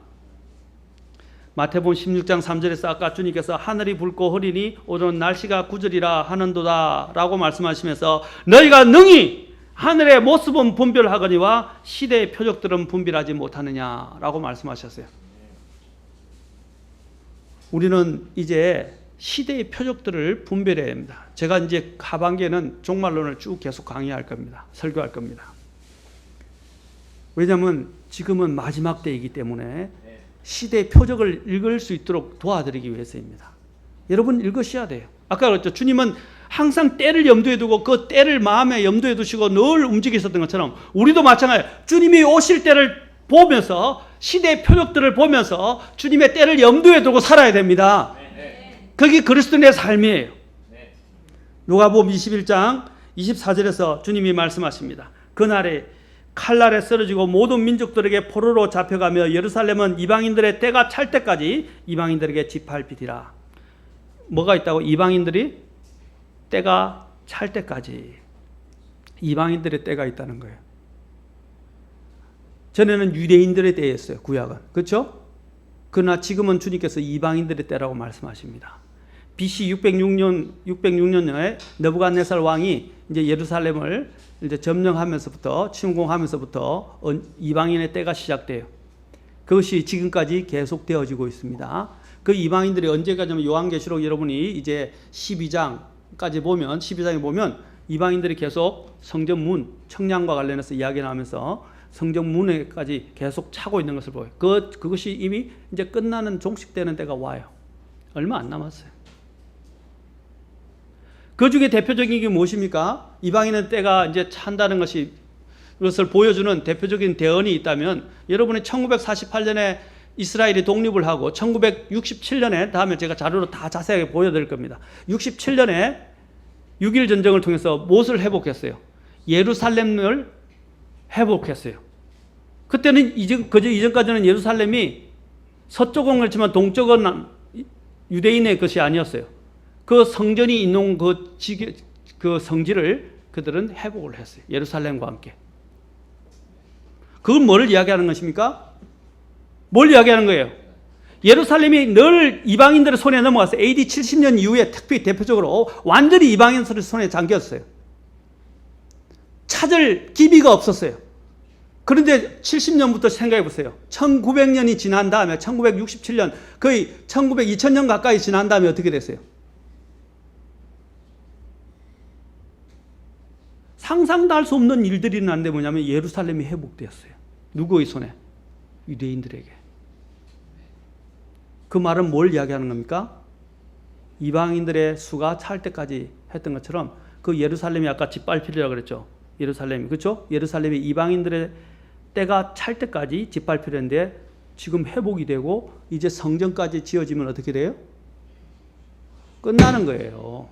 마태복음 16장 3절에서 아까 주님께서 하늘이 붉고 흐리니 오늘은 날씨가 구절이라 하는도다 라고 말씀하시면서 너희가 능히 하늘의 모습은 분별하거니와 시대의 표적들은 분별하지 못하느냐라고 말씀하셨어요. 우리는 이제 시대의 표적들을 분별해야 합니다. 제가 이제 하반기에는 종말론을 쭉 계속 강의할 겁니다. 설교할 겁니다. 왜냐하면 지금은 마지막 때이기 때문에 시대의 표적을 읽을 수 있도록 도와드리기 위해서입니다. 여러분 읽으셔야 돼요. 아까 그랬죠. 주님은 항상 때를 염두에 두고 그 때를 마음에 염두에 두시고 늘 움직이셨던 것처럼 우리도 마찬가지예요. 주님이 오실 때를 보면서 시대의 표적들을 보면서 주님의 때를 염두에 두고 살아야 됩니다. 그게 그리스도인의 삶이에요. 누가복음 21장 24절에서 주님이 말씀하십니다. 그날에 칼날에 쓰러지고 모든 민족들에게 포로로 잡혀가며 예루살렘은 이방인들의 때가 찰 때까지 이방인들에게 지팔피리라. 뭐가 있다고? 이방인들이 때가 찰 때까지 이방인들의 때가 있다는 거예요. 전에는 유대인들의 때였어요. 구약은. 그렇죠? 그러나 지금은 주님께서 이방인들의 때라고 말씀하십니다. BC 606년에 느부갓네살 왕이 이제 예루살렘을 이제 점령하면서부터 침공하면서부터 이방인의 때가 시작돼요. 그것이 지금까지 계속되어지고 있습니다. 그 이방인들이 언제까지면 요한계시록 여러분이 이제 12장까지 보면 12장에 보면 이방인들이 계속 성전문 청량과 관련해서 이야기 나오면서 성전문에까지 계속 차고 있는 것을 보여요. 그것이 이미 이제 끝나는 종식되는 때가 와요. 얼마 안 남았어요. 그 중에 대표적인 게 무엇입니까? 이방인의 때가 이제 찬다는 것을 보여주는 대표적인 대언이 있다면 여러분이 1948년에 이스라엘이 독립을 하고 1967년에 다음에 제가 자료로 다 자세하게 보여드릴 겁니다. 67년에 6.1 전쟁을 통해서 무엇을 회복했어요? 예루살렘을 회복했어요. 그때는 이전까지는 예루살렘이 서쪽은 그렇지만 동쪽은 유대인의 것이 아니었어요. 그 성전이 있는 그 성지를 그들은 회복을 했어요. 예루살렘과 함께. 그건 뭘 이야기하는 것입니까? 뭘 이야기하는 거예요? 예루살렘이 늘 이방인들의 손에 넘어갔어요. AD 70년 이후에 특히 대표적으로 완전히 이방인들의 손에 잠겼어요. 찾을 기미가 없었어요. 그런데 70년부터 생각해 보세요. 1900년이 지난 다음에 1967년 거의 2000년 가까이 지난 다음에 어떻게 됐어요? 상상도 할 수 없는 일들이 일어났는데 뭐냐면 예루살렘이 회복되었어요. 누구의 손에? 유대인들에게. 그 말은 뭘 이야기하는 겁니까? 이방인들의 수가 찰 때까지 했던 것처럼 그 예루살렘이 아까 짓밟히리라고 그랬죠. 예루살렘이. 그렇죠? 예루살렘이 이방인들의 때가 찰 때까지 짓밟히는데 지금 회복이 되고 이제 성전까지 지어지면 어떻게 돼요? 끝나는 거예요.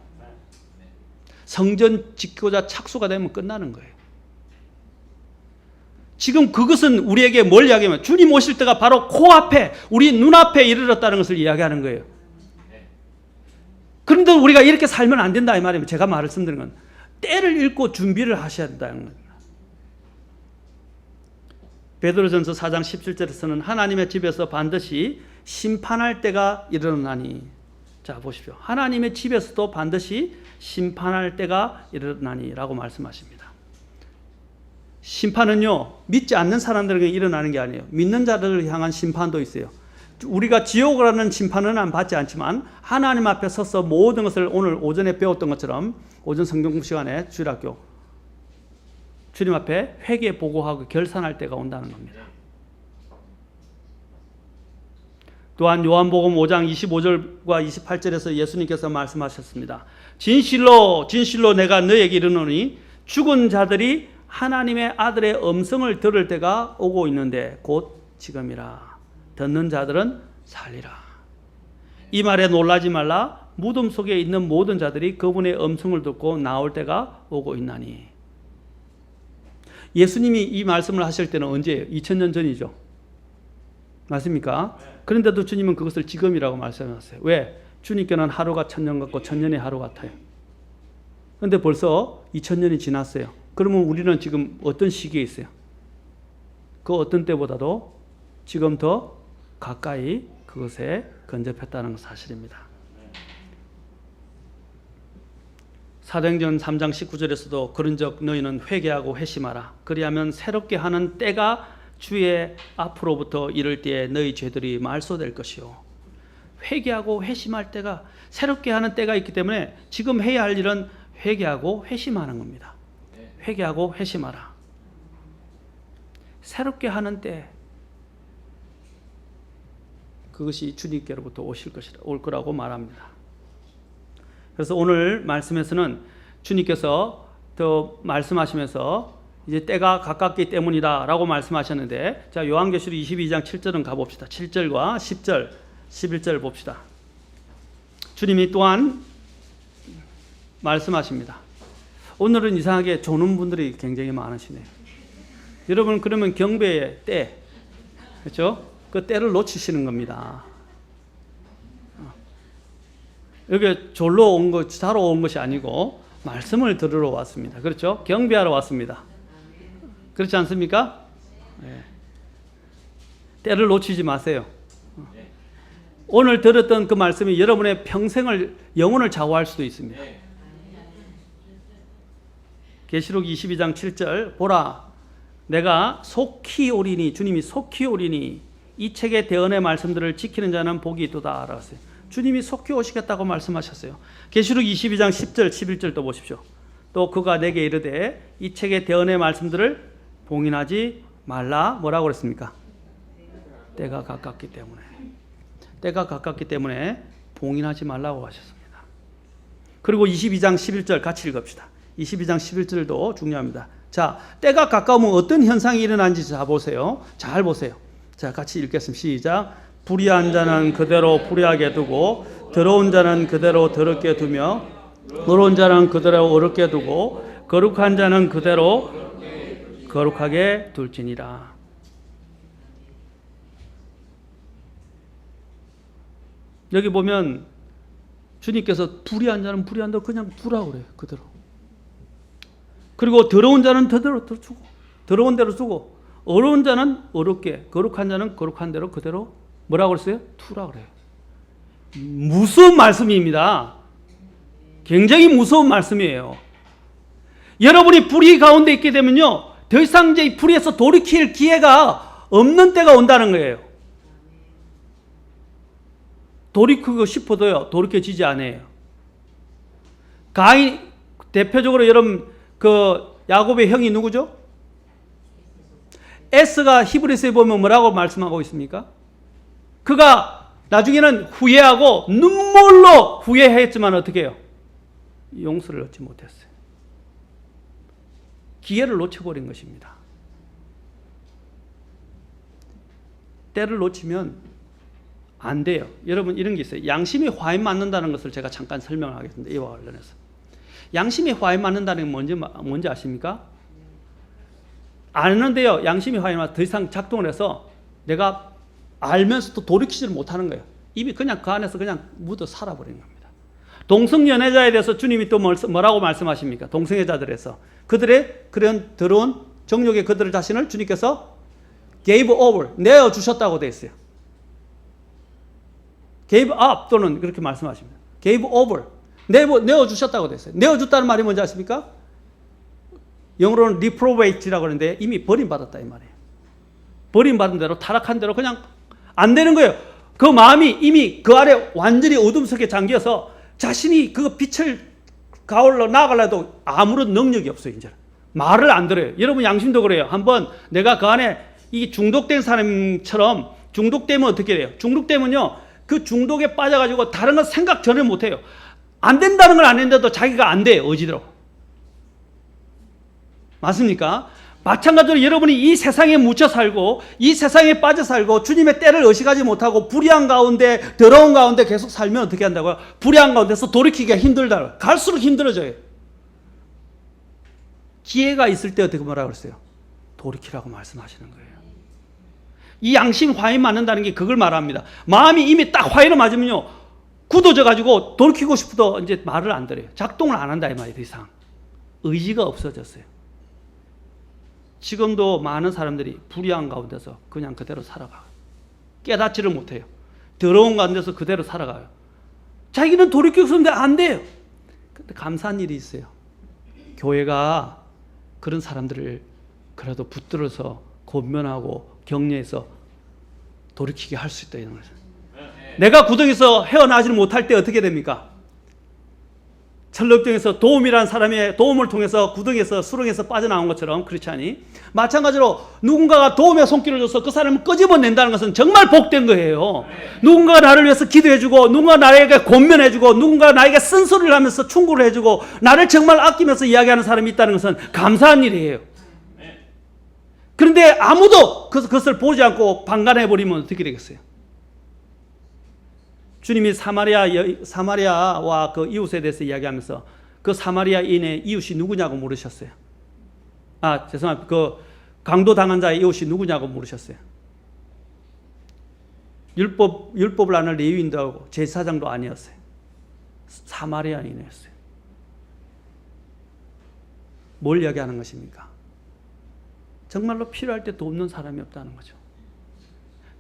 성전 짓고자 착수가 되면 끝나는 거예요. 지금 그것은 우리에게 뭘 이야기하면 주님 오실 때가 바로 코앞에 우리 눈앞에 이르렀다는 것을 이야기하는 거예요. 그런데 우리가 이렇게 살면 안 된다 이 말이에요. 제가 말씀드린 건 때를 읽고 준비를 하셔야 된다는 겁니다. 베드로전서 4장 17절에서는 하나님의 집에서 반드시 심판할 때가 일어나니, 자 보십시오. 하나님의 집에서도 반드시 심판할 때가 일어나니 라고 말씀하십니다. 심판은요 믿지 않는 사람들에게 일어나는 게 아니에요. 믿는 자들을 향한 심판도 있어요. 우리가 지옥을 하는 심판은 받지 않지만 하나님 앞에 서서 모든 것을 오늘 오전에 배웠던 것처럼 오전 성경 공부 시간에 주일학교 주님 앞에 회개 보고하고 결산할 때가 온다는 겁니다. 또한 요한복음 5장 25절과 28절에서 예수님께서 말씀하셨습니다. 진실로 진실로 내가 너에게 이르노니 죽은 자들이 하나님의 아들의 음성을 들을 때가 오고 있는데 곧 지금이라. 듣는 자들은 살리라. 이 말에 놀라지 말라. 무덤 속에 있는 모든 자들이 그분의 음성을 듣고 나올 때가 오고 있나니. 예수님이 이 말씀을 하실 때는 언제예요? 2000년 전이죠. 맞습니까? 그런데도 주님은 그것을 지금이라고 말씀하셨어요. 왜? 주님께는 하루가 1000년 같고 1000년이 하루 같아요. 그런데 벌써 2000년이 지났어요. 그러면 우리는 지금 어떤 시기에 있어요? 그 어떤 때보다도 지금 더 가까이 그것에 근접했다는 사실입니다. 사도행전 3장 19절에서도 그런즉 너희는 회개하고 회심하라. 그리하면 새롭게 하는 때가 주의 앞으로부터 이를 때에 너희 죄들이 말소될 것이요. 회개하고 회심할 때가 새롭게 하는 때가 있기 때문에 지금 해야 할 일은 회개하고 회심하는 겁니다. 회개하고 회심하라. 새롭게 하는 때 그것이 주님께로부터 올 거라고 말합니다. 그래서 오늘 말씀에서는 주님께서 더 말씀하시면서 이제 때가 가깝기 때문이다라고 말씀하셨는데, 자 요한계시록 22장 7절은 가봅시다. 7절과 10절, 11절 봅시다. 주님이 또한 말씀하십니다. 오늘은 이상하게 조는 분들이 굉장히 많으시네요. 여러분 그러면 경배의 때, 그렇죠? 그 때를 놓치시는 겁니다. 여기 졸로 온 것, 자러 온 것이 아니고 말씀을 들으러 왔습니다. 그렇죠? 경배하러 왔습니다. 그렇지 않습니까? 네. 때를 놓치지 마세요. 오늘 들었던 그 말씀이 여러분의 평생을, 영혼을 좌우할 수도 있습니다. 계시록 22장 7절 보라 내가 속히 오리니, 주님이 속히 오리니 이 책의 대언의 말씀들을 지키는 자는 복이 있도다 라고 했어요. 주님이 속히 오시겠다고 말씀하셨어요. 계시록 22장 10절 11절도 보십시오. 또 그가 내게 이르되 이 책의 대언의 말씀들을 봉인하지 말라. 뭐라고 그랬습니까? 때가 가깝기 때문에. 때가 가깝기 때문에 봉인하지 말라고 하셨습니다. 그리고 22장 11절 같이 읽읍시다. 22장 11절도 중요합니다. 자, 때가 가까우면 어떤 현상이 일어나는지 잘 보세요. 잘 보세요. 자, 같이 읽겠습니다. 시작. 불의한 자는 그대로 불의하게 두고 더러운 자는 그대로 더럽게 두며 어려운 자는 그대로 어렵게 두고 거룩한 자는 그대로 거룩하게 둘지니라. 여기 보면 주님께서 불의한 자는 불의한 대로 그냥 두라고 그래요. 그대로. 그리고 더러운 자는 그대로 두고 더러운 대로 두고 어려운 자는 어렵게, 거룩한 자는 거룩한 대로 그대로 뭐라고 그랬어요? 두라고 그래요. 무서운 말씀입니다. 굉장히 무서운 말씀이에요. 여러분이 불의 가운데 있게 되면요, 더 이상 이제 이 불의에서 돌이킬 기회가 없는 때가 온다는 거예요. 돌이키고 싶어도요, 돌이켜지지 않아요. 가인, 대표적으로 여러분, 야곱의 형이 누구죠? 에스가 히브리서에 보면 뭐라고 말씀하고 있습니까? 그가 나중에는 후회하고 눈물로 후회했지만 어떻게 해요? 용서를 얻지 못했어요. 기회를 놓쳐버린 것입니다. 때를 놓치면 안 돼요. 여러분 이런 게 있어요. 양심이 화에 맞는다는 것을 제가 잠깐 설명을 하겠습니다. 이와 관련해서. 양심이 화에 맞는다는 게 뭔지 아십니까? 아는데요. 양심이 화에 맞아 더 이상 작동을 해서 내가 알면서도 돌이키지를 못하는 거예요. 이미 그냥 그 안에서 그냥 묻어 살아버린 겁니다. 동성연애자에 대해서 주님이 또 뭐라고 말씀하십니까? 동성애자들에서 그들의 그런 더러운 정욕의 그들 자신을 주님께서 gave over, 내어주셨다고 되어 있어요. gave up 또는 그렇게 말씀하십니다. gave over, 내어주셨다고 되어 있어요. 내어줬다는 말이 뭔지 아십니까? 영어로는 reprobate라고 하는데 이미 버림받았다 이 말이에요. 버림받은 대로 타락한 대로 그냥 안 되는 거예요. 그 마음이 이미 그 아래 완전히 어둠 속에 잠겨서 자신이 그 빛을 가올러 나가려도 아무런 능력이 없어요. 이제 말을 안 들어요. 여러분 양심도 그래요. 한번 내가 그 안에 이 중독된 사람처럼 중독되면 어떻게 돼요? 중독되면요 그 중독에 빠져가지고 다른 건 생각 전혀 못해요. 안 된다는 걸 아는데도 자기가 안 돼요. 의지대로. 맞습니까? 마찬가지로 여러분이 이 세상에 묻혀 살고 이 세상에 빠져 살고 주님의 때를 의식하지 못하고 불의한 가운데 더러운 가운데 계속 살면 어떻게 한다고요? 불의한 가운데서 돌이키기가 힘들다. 갈수록 힘들어져요. 기회가 있을 때 어떻게 뭐라고 그랬어요? 돌이키라고 말씀하시는 거예요. 이 양심 화에 맞는다는 게 그걸 말합니다. 마음이 이미 딱 화에로 맞으면요 굳어져 가지고 돌이키고 싶어도 이제 말을 안 들어요. 작동을 안 한다 이 말이에요. 더 이상 의지가 없어졌어요. 지금도 많은 사람들이 불의한 가운데서 그냥 그대로 살아가요. 깨닫지를 못해요. 더러운 가운데서 그대로 살아가요. 자기는 돌이키고 싶은데 안 돼요. 근데 감사한 일이 있어요. 교회가 그런 사람들을 그래도 붙들어서 권면하고 격려해서 돌이키게 할 수 있다 이런 거죠. 내가 구덩이에서 헤어나지를 못할 때 어떻게 됩니까? 철럽등에서 도움이라는 사람의 도움을 통해서 구덩이에서 수렁에서 빠져나온 것처럼 크리스찬이 마찬가지로 누군가가 도움의 손길을 줘서 그 사람을 끄집어낸다는 것은 정말 복된 거예요. 누군가가 나를 위해서 기도해주고 누군가 나에게 권면해주고 누군가 나에게 쓴소리를 하면서 충고를 해주고 나를 정말 아끼면서 이야기하는 사람이 있다는 것은 감사한 일이에요. 그런데 아무도 그것을 보지 않고 방관해버리면 어떻게 되겠어요? 주님이 사마리아와 그 이웃에 대해서 이야기하면서 그 사마리아인의 이웃이 누구냐고 물으셨어요. 죄송합니다. 그 강도당한 자의 이웃이 누구냐고 물으셨어요. 율법을 아는 레위인도 하고 제사장도 아니었어요. 사마리아인이었어요. 뭘 이야기하는 것입니까? 정말로 필요할 때 돕는 사람이 없다는 거죠.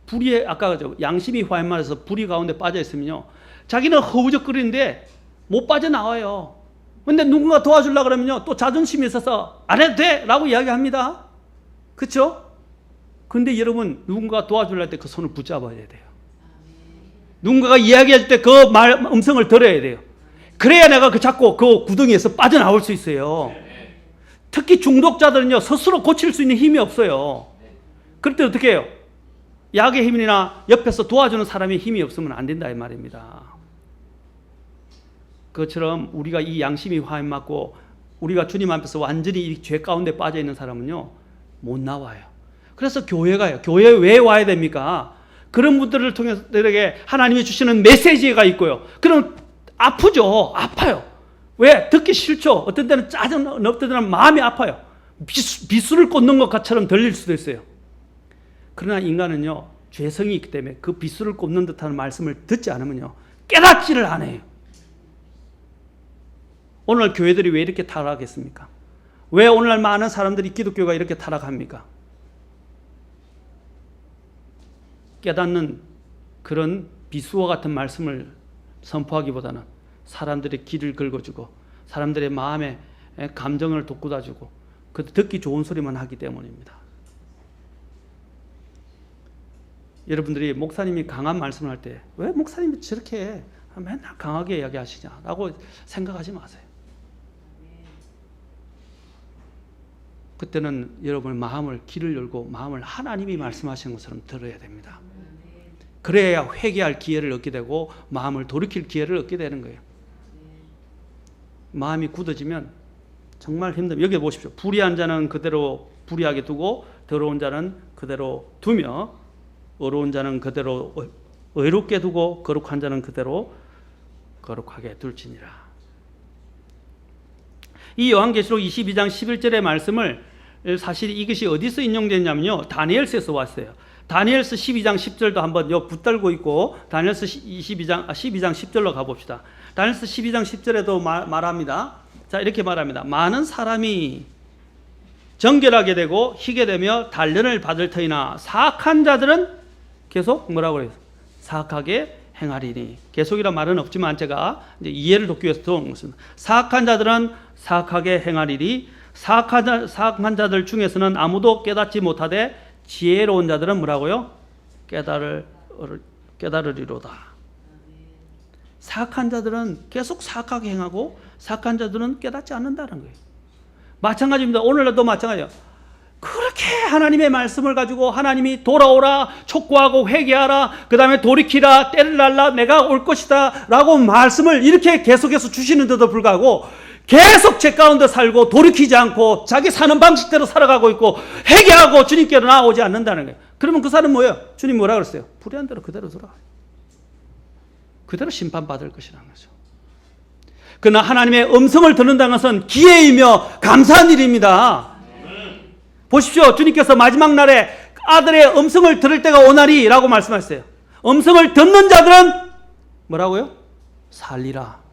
불의에 아까 양심이 화에 맞아서 불의 가운데 빠져 있으면요 자기는 허우적거리는데 못 빠져나와요. 근데 누군가 도와주려고 그러면요 또 자존심이 있어서 안 해도 돼 라고 이야기합니다. 그렇죠? 근데 여러분 누군가 도와주려고 때 그 손을 붙잡아야 돼요. 누군가가 이야기할 때 그 음성을 들어야 돼요. 그래야 내가 자꾸 그 구덩이에서 빠져나올 수 있어요. 특히 중독자들은요 스스로 고칠 수 있는 힘이 없어요. 그럴 때 어떻게 해요? 약의 힘이나 옆에서 도와주는 사람의 힘이 없으면 안 된다 이 말입니다. 그것처럼 우리가 이 양심이 화에 맞고 우리가 주님 앞에서 완전히 이 죄 가운데 빠져 있는 사람은요 못 나와요. 그래서 교회가요. 교회에 왜 와야 됩니까? 그런 분들을 통해서 들에게 하나님이 주시는 메시지가 있고요. 그럼 아프죠. 아파요. 왜? 듣기 싫죠. 어떤 때는 짜증, 어떤 때는 마음이 아파요. 비수를 꽂는 것처럼 들릴 수도 있어요. 그러나 인간은요 죄성이 있기 때문에 그 비수를 꼽는 듯한 말씀을 듣지 않으면요 깨닫지를 않아요. 오늘 교회들이 왜 이렇게 타락했습니까? 왜 오늘날 많은 사람들이 기독교가 이렇게 타락합니까? 깨닫는 그런 비수와 같은 말씀을 선포하기보다는 사람들의 길을 긁어주고 사람들의 마음에 감정을 돋구다주고 그 듣기 좋은 소리만 하기 때문입니다. 여러분들이 목사님이 강한 말씀을 할 때 왜 목사님이 저렇게 맨날 강하게 이야기하시냐라고 생각하지 마세요. 그때는 여러분 마음을 귀를 열고 마음을 하나님이 말씀하시는 것처럼 들어야 됩니다. 그래야 회개할 기회를 얻게 되고 마음을 돌이킬 기회를 얻게 되는 거예요. 마음이 굳어지면 정말 힘듭니다. 여기 보십시오. 불의한 자는 그대로 불의하게 두고 더러운 자는 그대로 두며 의로운 자는 그대로 의롭게 두고 거룩한 자는 그대로 거룩하게 둘지니라. 이 요한계시록 22장 11절의 말씀을 사실 이것이 어디서 인용됐냐면요, 다니엘서에서 왔어요. 다니엘서 12장 10절도 한번 붙들고 있고 다니엘서 12장 10절로 가봅시다. 다니엘서 12장 10절에도 말합니다. 자, 이렇게 말합니다. 많은 사람이 정결하게 되고 희게 되며 단련을 받을 터이나 사악한 자들은 계속 뭐라고 그래요? 사악하게 행하리니. 계속이란 말은 없지만 제가 이제 이해를 돕기 위해서 들어온 것입니다. 사악한 자들은 사악하게 행하리니 사악한 자들 중에서는 아무도 깨닫지 못하되 지혜로운 자들은 뭐라고요? 깨달으리로다. 사악한 자들은 계속 사악하게 행하고 사악한 자들은 깨닫지 않는다는 거예요. 마찬가지입니다. 오늘날도 마찬가지예요. 그렇게 하나님의 말씀을 가지고 하나님이 돌아오라, 촉구하고 회개하라, 그 다음에 돌이키라, 때를 날라, 내가 올 것이다 라고 말씀을 이렇게 계속해서 주시는데도 불구하고 계속 죄 가운데 살고 돌이키지 않고 자기 사는 방식대로 살아가고 있고 회개하고 주님께로 나오지 않는다는 거예요. 그러면 그 사람은 뭐예요? 주님 뭐라 그랬어요? 불의한 대로 그대로 돌아가요. 그대로 심판받을 것이라는 거죠. 그러나 하나님의 음성을 듣는다는 것은 기회이며 감사한 일입니다. 보십시오. 주님께서 마지막 날에 아들의 음성을 들을 때가 오나리 라고 말씀하셨어요. 음성을 듣는 자들은 뭐라고요? 살리라.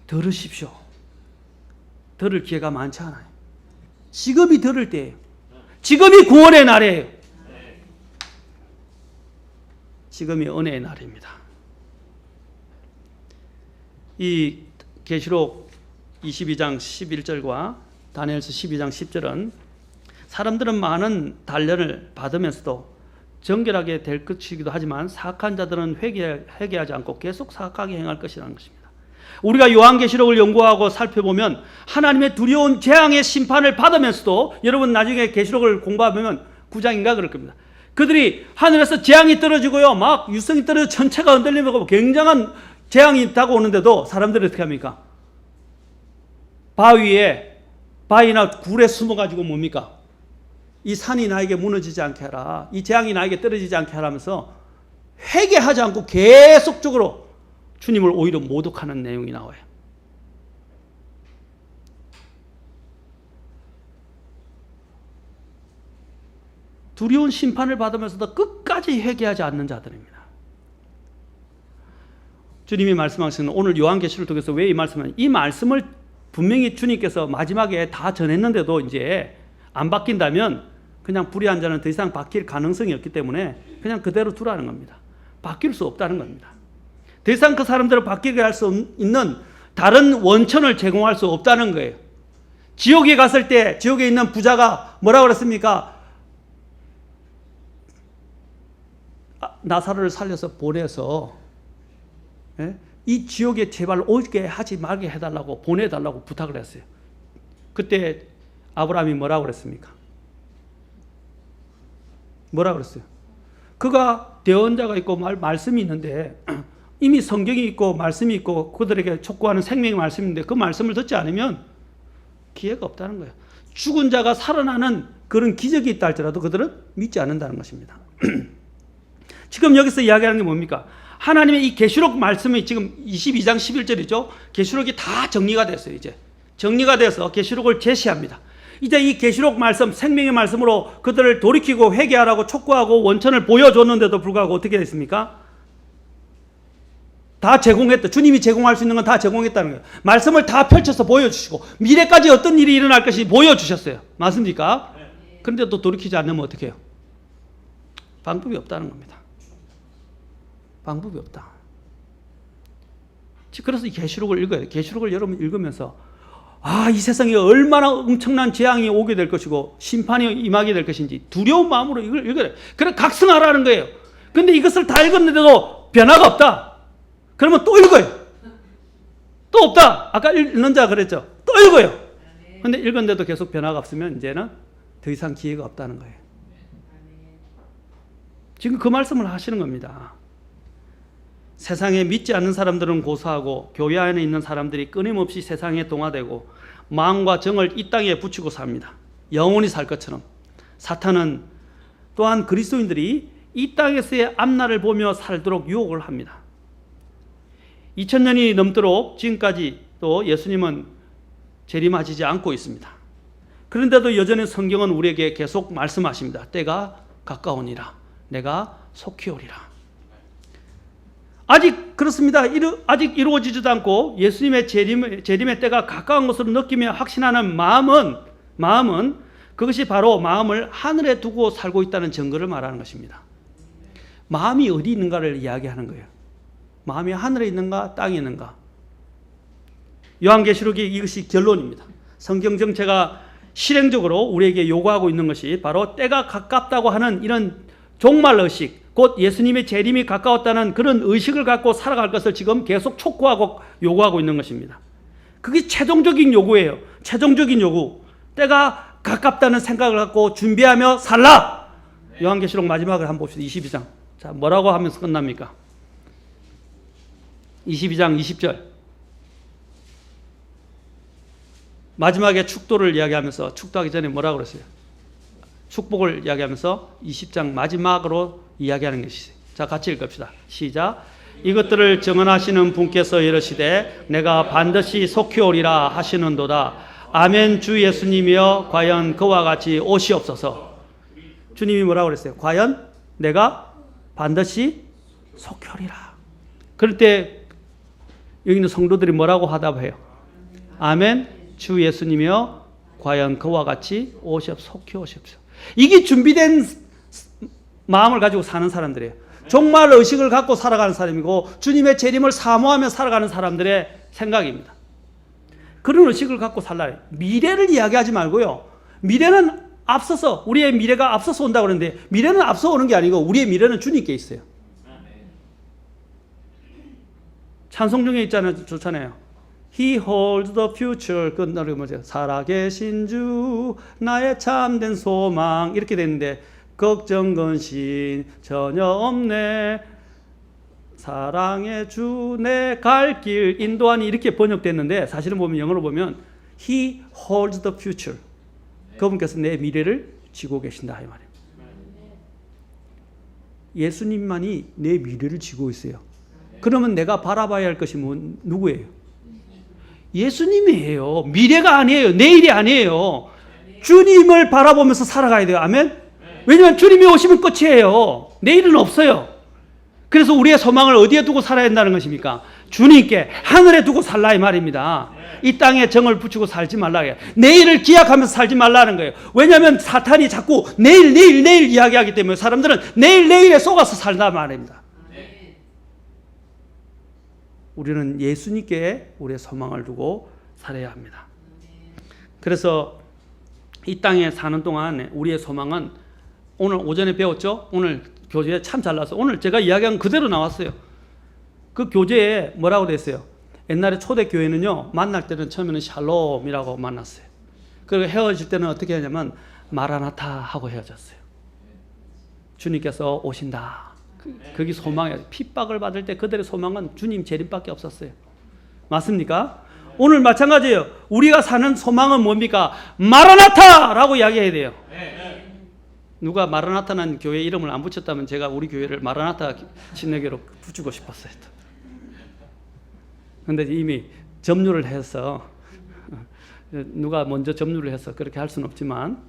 들으십시오. 들을 기회가 많지 않아요. 지금이 들을 때예요. 지금이 구원의 날이에요. 지금이 은혜의 날입니다. 이 계시록 22장 11절과 다니엘서 12장 10절은 사람들은 많은 단련을 받으면서도 정결하게 될 것이기도 하지만 사악한 자들은 회개하지 않고 계속 사악하게 행할 것이라는 것입니다. 우리가 요한계시록을 연구하고 살펴보면 하나님의 두려운 재앙의 심판을 받으면서도 여러분 나중에 계시록을 공부하면 9장인가 그럴 겁니다. 그들이 하늘에서 재앙이 떨어지고요, 막 유성이 떨어져 전체가 흔들리고 굉장한 재앙이 다가오는데도 사람들이 어떻게 합니까? 바위나 굴에 숨어가지고 뭡니까? 이 산이 나에게 무너지지 않게 하라, 이 재앙이 나에게 떨어지지 않게 하라면서 회개하지 않고 계속적으로 주님을 오히려 모독하는 내용이 나와요. 두려운 심판을 받으면서도 끝까지 회개하지 않는 자들입니다. 주님이 말씀하시는 오늘 요한계시를 통해서 왜 이 말씀을, 이 말씀을 분명히 주님께서 마지막에 다 전했는데도 이제 안 바뀐다면 그냥 불의한 자는 더 이상 바뀔 가능성이 없기 때문에 그냥 그대로 두라는 겁니다. 바뀔 수 없다는 겁니다. 더 이상 그 사람들을 바뀌게 할 수 있는 다른 원천을 제공할 수 없다는 거예요. 지옥에 갔을 때 지옥에 있는 부자가 뭐라고 그랬습니까? 나사로를 살려서 보내서 이 지옥에 제발 오게 하지 말게 해달라고 보내달라고 부탁을 했어요. 그때 아브라함이 뭐라고 그랬습니까? 뭐라고 그랬어요? 그가 대언자가 있고 말씀이 있는데 이미 성경이 있고 말씀이 있고 그들에게 촉구하는 생명의 말씀인데 그 말씀을 듣지 않으면 기회가 없다는 거예요. 죽은 자가 살아나는 그런 기적이 있다 할지라도 그들은 믿지 않는다는 것입니다. 지금 여기서 이야기하는 게 뭡니까? 하나님의 이 계시록 말씀이 지금 22장 11절이죠. 계시록이 다 정리가 됐어요. 이제 정리가 돼서 계시록을 제시합니다. 이제 이 계시록 말씀, 생명의 말씀으로 그들을 돌이키고 회개하라고 촉구하고 원천을 보여줬는데도 불구하고 어떻게 됐습니까? 다 제공했다. 주님이 제공할 수 있는 건 다 제공했다는 거예요. 말씀을 다 펼쳐서 보여주시고 미래까지 어떤 일이 일어날 것이 보여주셨어요. 맞습니까? 그런데 또 돌이키지 않으면 어떻게 해요? 방법이 없다는 겁니다. 방법이 없다. 그래서 이 계시록을 읽어야 돼요. 계시록을 여러분 읽으면서 이 세상에 얼마나 엄청난 재앙이 오게 될 것이고 심판이 임하게 될 것인지 두려운 마음으로 이걸 읽어요. 그래 각성하라는 거예요. 근데 이것을 다 읽었는데도 변화가 없다. 그러면 또 읽어요. 또 없다. 아까 읽는 자 그랬죠. 또 읽어요. 근데 읽었는데도 계속 변화가 없으면 이제는 더 이상 기회가 없다는 거예요. 지금 그 말씀을 하시는 겁니다. 세상에 믿지 않는 사람들은 고사하고 교회 안에 있는 사람들이 끊임없이 세상에 동화되고 마음과 정을 이 땅에 붙이고 삽니다. 영원히 살 것처럼. 사탄은 또한 그리스도인들이 이 땅에서의 앞날을 보며 살도록 유혹을 합니다. 2000년이 넘도록 지금까지 또 예수님은 재림하시지 않고 있습니다. 그런데도 여전히 성경은 우리에게 계속 말씀하십니다. 때가 가까우니라. 내가 속히 오리라. 아직 그렇습니다. 아직 이루어지지도 않고 예수님의 재림의 때가 가까운 것으로 느끼며 확신하는 마음은 그것이 바로 마음을 하늘에 두고 살고 있다는 증거를 말하는 것입니다. 마음이 어디 있는가를 이야기하는 거예요. 마음이 하늘에 있는가 땅에 있는가. 요한계시록이 이것이 결론입니다. 성경 정체가 실행적으로 우리에게 요구하고 있는 것이 바로 때가 가깝다고 하는 이런 종말 의식, 곧 예수님의 재림이 가까웠다는 그런 의식을 갖고 살아갈 것을 지금 계속 촉구하고 요구하고 있는 것입니다. 그게 최종적인 요구예요. 최종적인 요구. 때가 가깝다는 생각을 갖고 준비하며 살라. 요한계시록 마지막을 한번 봅시다. 22장. 자, 뭐라고 하면서 끝납니까? 22장 20절. 마지막에 축도를 이야기하면서 축도하기 전에 뭐라고 그랬어요? 축복을 이야기하면서 20장 마지막으로 이야기하는 것이죠. 자, 같이 읽읍시다. 시작. 이것들을 증언하시는 분께서 이르시되 내가 반드시 속히 오리라 하시는도다. 아멘. 주 예수님이여 과연 그와 같이 오시옵소서. 주님이 뭐라고 그랬어요? 과연 내가 반드시 속히 오리라. 그럴 때 여기 있는 성도들이 뭐라고 하답해요? 아멘. 주 예수님이여 과연 그와 같이 속히 오시옵소서. 이게 준비된 마음을 가지고 사는 사람들이에요. 종말 의식을 갖고 살아가는 사람이고 주님의 재림을 사모하며 살아가는 사람들의 생각입니다. 그런 의식을 갖고 살라. 미래를 이야기하지 말고요. 미래는 앞서서 우리의 미래가 앞서서 온다고 그러는데 미래는 앞서 오는 게 아니고 우리의 미래는 주님께 있어요. 찬송 중에 있잖아요. 좋잖아요. He holds the future. 그 노래 뭐죠? 살아계신 주 나의 참된 소망 이렇게 되는데 걱정 근심 전혀 없네. 사랑의 주 내 갈 길 인도하니 이렇게 번역됐는데 사실은 보면 영어로 보면 He holds the future. 그분께서 내 미래를 쥐고 계신다 이 말이에요. 예수님만이 내 미래를 쥐고 있어요. 그러면 내가 바라봐야 할 것이 누구예요? 예수님이에요. 미래가 아니에요. 내일이 아니에요. 주님을 바라보면서 살아가야 돼요. 아멘? 왜냐하면 주님이 오시면 끝이에요. 내일은 없어요. 그래서 우리의 소망을 어디에 두고 살아야 한다는 것입니까? 주님께 하늘에 두고 살라 이 말입니다. 이 땅에 정을 붙이고 살지 말라 해요. 내일을 기약하면서 살지 말라는 거예요. 왜냐하면 사탄이 자꾸 내일 이야기하기 때문에 사람들은 내일에 속아서 살다 말입니다. 우리는 예수님께 우리의 소망을 두고 살아야 합니다. 그래서 이 땅에 사는 동안 우리의 소망은 오늘 오전에 배웠죠? 오늘 교재에 참 잘 나왔어요. 오늘 제가 이야기한 그대로 나왔어요. 그 교재에 뭐라고 돼 있어요? 옛날에 초대교회는요, 만날 때는 처음에는 샬롬이라고 만났어요. 그리고 헤어질 때는 어떻게 하냐면 마라나타 하고 헤어졌어요. 주님께서 오신다. 그게 소망이에요. 핍박을 받을 때 그들의 소망은 주님 재림밖에 없었어요. 맞습니까? 오늘 마찬가지예요. 우리가 사는 소망은 뭡니까? 마라나타라고 이야기해야 돼요. 누가 마라나타는 교회 이름을 안 붙였다면 제가 우리 교회를 마라나타 신내교로 붙이고 싶었어요. 그런데 이미 점유를 해서 누가 먼저 점유를 해서 그렇게 할 수는 없지만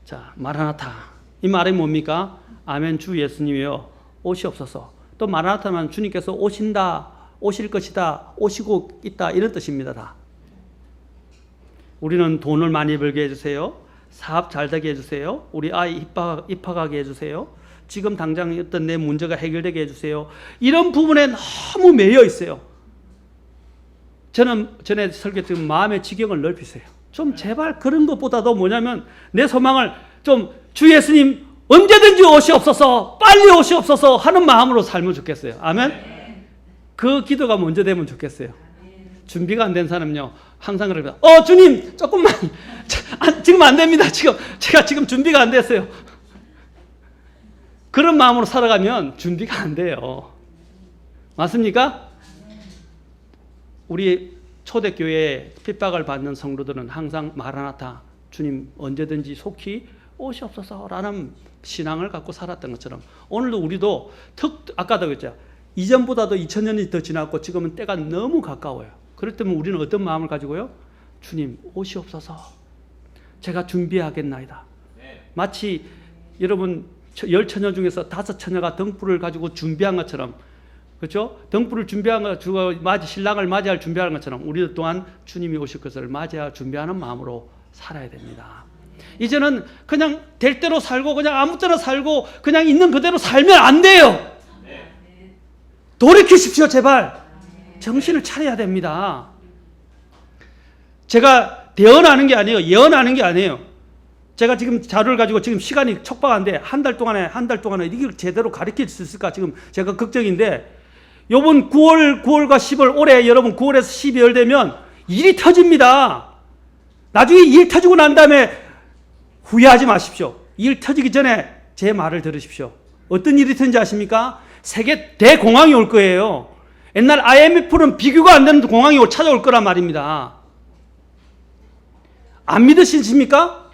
자, 마라나타 이 말이 뭡니까? 아멘. 주 예수님이여 오시옵소서. 또 마라나타는 주님께서 오신다, 오실 것이다, 오시고 있다 이런 뜻입니다. 다. 우리는 돈을 많이 벌게 해주세요. 사업 잘 되게 해주세요. 우리 아이 입학하게 해주세요. 지금 당장 어떤 내 문제가 해결되게 해주세요. 이런 부분에 너무 매여 있어요. 저는 전에 설교했지만 마음의 지경을 넓히세요. 좀 제발 그런 것보다도 뭐냐면 내 소망을 좀 주 예수님 언제든지 오시옵소서, 빨리 오시옵소서 하는 마음으로 살면 좋겠어요. 아멘? 그 기도가 먼저 되면 좋겠어요. 준비가 안 된 사람은요, 항상 그럽니다. 주님, 조금만. 지금 안 됩니다. 제가 지금 준비가 안 됐어요. 그런 마음으로 살아가면 준비가 안 돼요. 맞습니까? 우리 초대교회에 핍박을 받는 성도들은 항상 마라나타, 주님 언제든지 속히 오시옵소서라는 신앙을 갖고 살았던 것처럼 오늘도 우리도 아까도 그랬죠. 이전보다도 2000년이 더 지났고 지금은 때가 너무 가까워요. 그럴 때면 우리는 어떤 마음을 가지고요? 주님 오시옵소서. 제가 준비하겠나이다. 마치 여러분 10처녀 중에서 5처녀가 등불을 가지고 준비한 것처럼, 그렇죠? 등불을 준비한 것, 신랑을 맞이할 준비하는 것처럼 우리도 또한 주님이 오실 것을 맞이할 준비하는 마음으로 살아야 됩니다. 이제는 그냥 될 대로 살고 그냥 아무 때나 살고 그냥 있는 그대로 살면 안 돼요. 돌이키십시오, 제발. 정신을 차려야 됩니다. 제가 대언하는 게 아니에요. 예언하는 게 아니에요. 제가 지금 자료를 가지고 지금 시간이 촉박한데 한 달 동안에 이걸 제대로 가르칠 수 있을까 지금 제가 걱정인데, 요번 9월과 10월 올해 여러분 9월에서 12월 되면 일이 터집니다. 나중에 일 터지고 난 다음에 후회하지 마십시오. 일 터지기 전에 제 말을 들으십시오. 어떤 일이 터진지 아십니까? 세계 대공황이 올 거예요. 옛날 IMF는 비교가 안 되는 공황이 찾아올 거란 말입니다. 안 믿으십니까?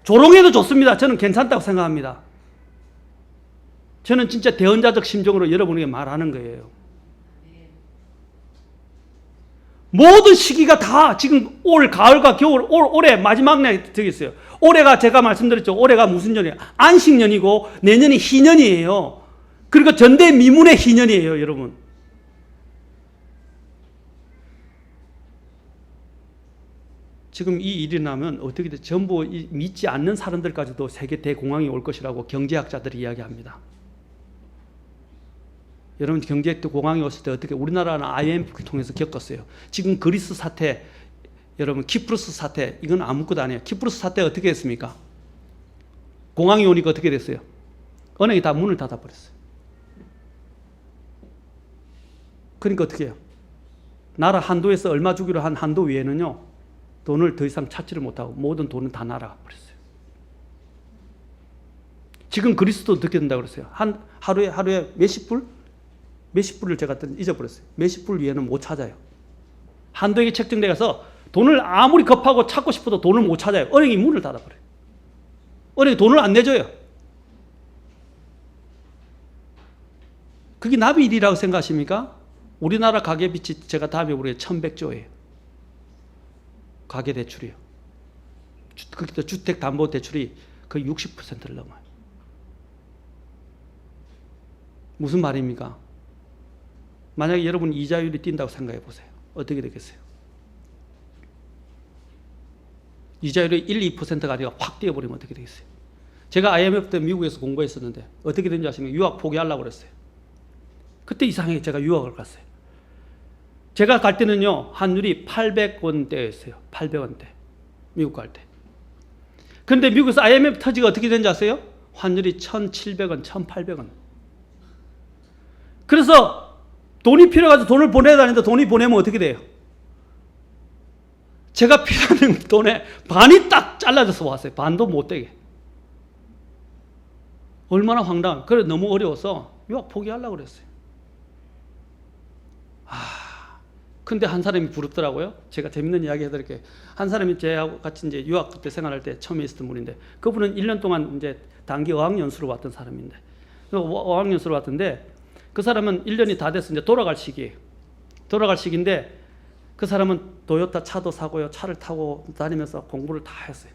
조롱해도 좋습니다. 저는 괜찮다고 생각합니다. 저는 진짜 대언자적 심정으로 여러분에게 말하는 거예요. 모든 시기가 다 지금 올 가을과 겨울, 올해 마지막 날 되겠어요. 올해가 제가 말씀드렸죠. 올해가 무슨 년이에요? 안식년이고 내년이 희년이에요. 그리고 전대미문의 희년이에요, 여러분. 지금 이 일이 나면 어떻게 돼? 전부 믿지 않는 사람들까지도 세계 대공황이 올 것이라고 경제학자들이 이야기합니다. 여러분 경제 공황이 왔을 때 어떻게, 우리나라는 IMF 통해서 겪었어요. 지금 그리스 사태, 여러분 키프로스 사태, 이건 아무것도 아니에요. 키프로스 사태 어떻게 했습니까? 공황이 오니까 어떻게 됐어요? 은행이 다 문을 닫아버렸어요. 그러니까 어떻게 해요? 나라 한도에서 얼마 주기로 한 한도 위에는요, 돈을 더 이상 찾지를 못하고 모든 돈은 다 날아가 버렸어요. 지금 그리스도 어떻게 된다고 그랬어요? 하루에 몇십 불? 몇십 불을 제가 잊어버렸어요. 몇십 불 위에는 못 찾아요. 한도액이 책정돼서 돈을 아무리 급하고 찾고 싶어도 돈을 못 찾아요. 은행이 문을 닫아버려요. 은행이 돈을 안 내줘요. 그게 나비 일이라고 생각하십니까? 우리나라 가계빚이 제가 다음에 우리가 1100조예요. 가계대출이요. 주택담보대출이 거의 60%를 넘어요. 무슨 말입니까? 만약에 여러분 이자율이 뛴다고 생각해 보세요. 어떻게 되겠어요? 이자율이 1, 2%가 아니라 확 뛰어버리면 어떻게 되겠어요? 제가 IMF 때 미국에서 공부했었는데 어떻게 된지 아십니까? 유학 포기하려고 그랬어요. 그때 이상하게 제가 유학을 갔어요. 제가 갈 때는요, 환율이 800원대였어요. 800원대. 미국 갈 때. 그런데 미국에서 IMF 터지가 어떻게 된지 아세요? 환율이 1,700원, 1,800원. 그래서 돈이 필요해서 돈을 보내야 되는데 돈이 보내면 어떻게 돼요? 제가 필요한 돈의 반이 딱 잘라져서 왔어요. 반도 못 되게. 얼마나 황당. 그래 너무 어려워서 유학 포기하려고 그랬어요. 근데 한 사람이 부럽더라고요. 제가 재밌는 이야기 해드릴게요. 한 사람이 저하고 같이 이제 유학 그때 생활할 때 처음에 있었던 분인데, 그분은 1년 동안 이제 단기 어학연수로 왔던 사람인데, 어학연수로 왔던데, 그 사람은 1년이 다 돼서 이제 돌아갈 시기예요. 돌아갈 시기인데, 그 사람은 도요타 차도 사고요. 차를 타고 다니면서 공부를 다 했어요.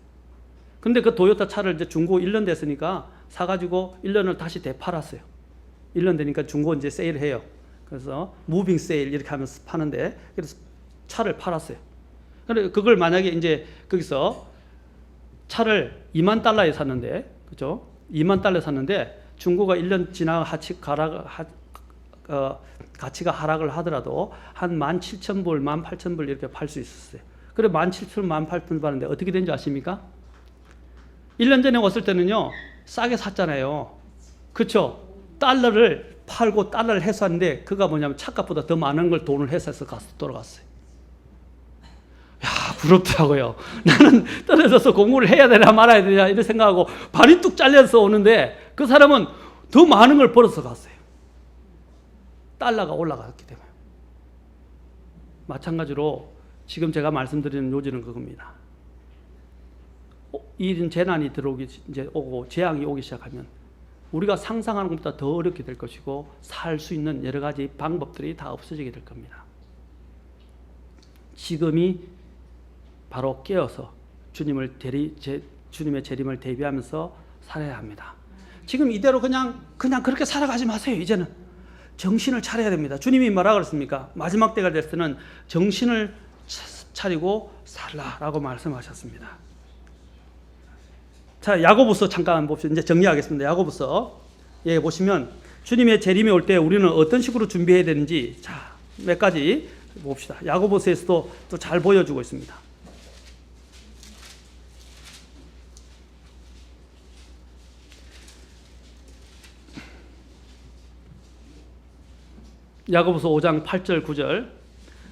근데 그 도요타 차를 이제 중고 1년 됐으니까 사가지고 1년을 다시 되팔았어요. 1년 되니까 중고 이제 세일을 해요. 그래서 무빙 세일 이렇게 하면서 파는데, 그래서 차를 팔았어요. 그런데 그걸 만약에 이제 거기서 차를 2만 달러에 샀는데, 그죠? 2만 달러에 샀는데 중고가 1년 지나 가치가 하락을 하더라도 한 17,000불, 18,000불 이렇게 팔 수 있었어요. 그래 17,000불, 18,000불 파는데 어떻게 된지 아십니까? 1년 전에 왔을 때는요, 싸게 샀잖아요. 그렇죠? 달러를 팔고 달러를 해소하는데 그가 뭐냐면 차값보다 더 많은 걸 돈을 해소해서 돌아갔어요. 야, 부럽더라고요. 나는 떨어져서 공부를 해야 되나 말아야 되냐 이런 생각하고 발이 뚝 잘려서 오는데 그 사람은 더 많은 걸 벌어서 갔어요. 달러가 올라갔기 때문에. 마찬가지로 지금 제가 말씀드리는 요지는 그겁니다. 이런 재난이 들어오기 이제 오고 재앙이 오기 시작하면 우리가 상상하는 것보다 더 어렵게 될 것이고 살 수 있는 여러 가지 방법들이 다 없어지게 될 겁니다. 지금이 바로 깨어서 주님의 재림을 대비하면서 살아야 합니다. 지금 이대로 그냥 그렇게 살아가지 마세요. 이제는 정신을 차려야 됩니다. 주님이 뭐라 그랬습니까? 마지막 때가 됐을 때는 정신을 차리고 살라라고 말씀하셨습니다. 자, 야고보서 잠깐 봅시다. 이제 정리하겠습니다. 야고보서 보시면 주님의 재림이 올 때 우리는 어떤 식으로 준비해야 되는지 자, 몇 가지 봅시다. 야고보서에서도 또 잘 보여주고 있습니다. 야고보서 5장 8절 9절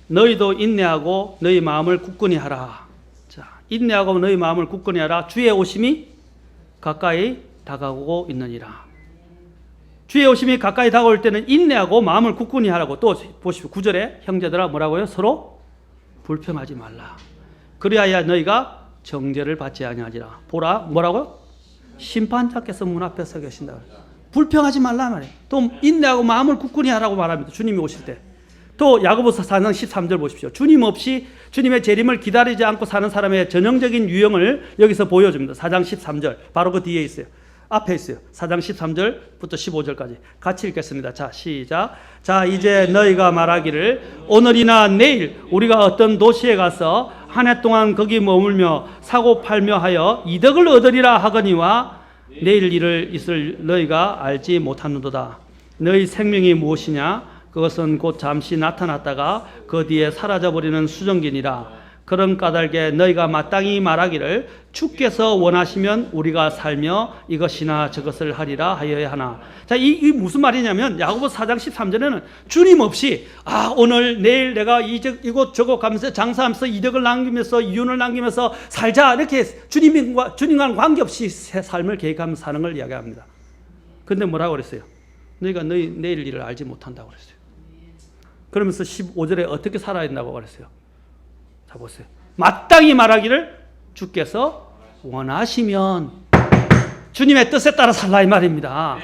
너희도 인내하고 너희 마음을 굳건히 하라. 자, 인내하고 너희 마음을 굳건히 하라. 주의 오심이 가까이 다가오고 있느니라. 주의 오심이 가까이 다가올 때는 인내하고 마음을 굳건히 하라고. 또 보십시오. 9절에 형제들아 뭐라고요? 서로 불평하지 말라. 그리하여 너희가 정죄를 받지 아니하리라. 보라 뭐라고요? 심판자께서 문 앞에 서 계신다. 불평하지 말라 말이에요. 또 인내하고 마음을 굳건히 하라고 말합니다. 주님이 오실 때. 또 야고보서 4장 13절 보십시오. 주님 없이 주님의 재림을 기다리지 않고 사는 사람의 전형적인 유형을 여기서 보여줍니다. 4장 13절 바로 그 뒤에 있어요. 앞에 있어요. 4장 13절부터 15절까지 같이 읽겠습니다. 자, 시작. 자, 이제 너희가 말하기를 오늘이나 내일 우리가 어떤 도시에 가서 한 해 동안 거기 머물며 사고 팔며 하여 이득을 얻으리라 하거니와 내일 일을 있을 너희가 알지 못하는도다. 너희 생명이 무엇이냐? 그것은 곧 잠시 나타났다가 그 뒤에 사라져버리는 수정기니라. 그런 까닭에 너희가 마땅히 말하기를 주께서 원하시면 우리가 살며 이것이나 저것을 하리라 하여야 하나. 자, 이 무슨 말이냐면 야고보 4장 13절에는 주님 없이 오늘 내일 내가 이곳 저곳 가면서 장사하면서 이득을 남기면서 이윤을 남기면서 살자 이렇게 주님과는 관계없이 새 삶을 계획하면서 사는 걸 이야기합니다. 근데 뭐라고 그랬어요? 너희가 너희 내일 일을 알지 못한다고 그랬어요. 그러면서 15절에 어떻게 살아야 된다고 그랬어요? 자, 보세요. 마땅히 말하기를 주께서 원하시면 주님의 뜻에 따라 살라 이 말입니다.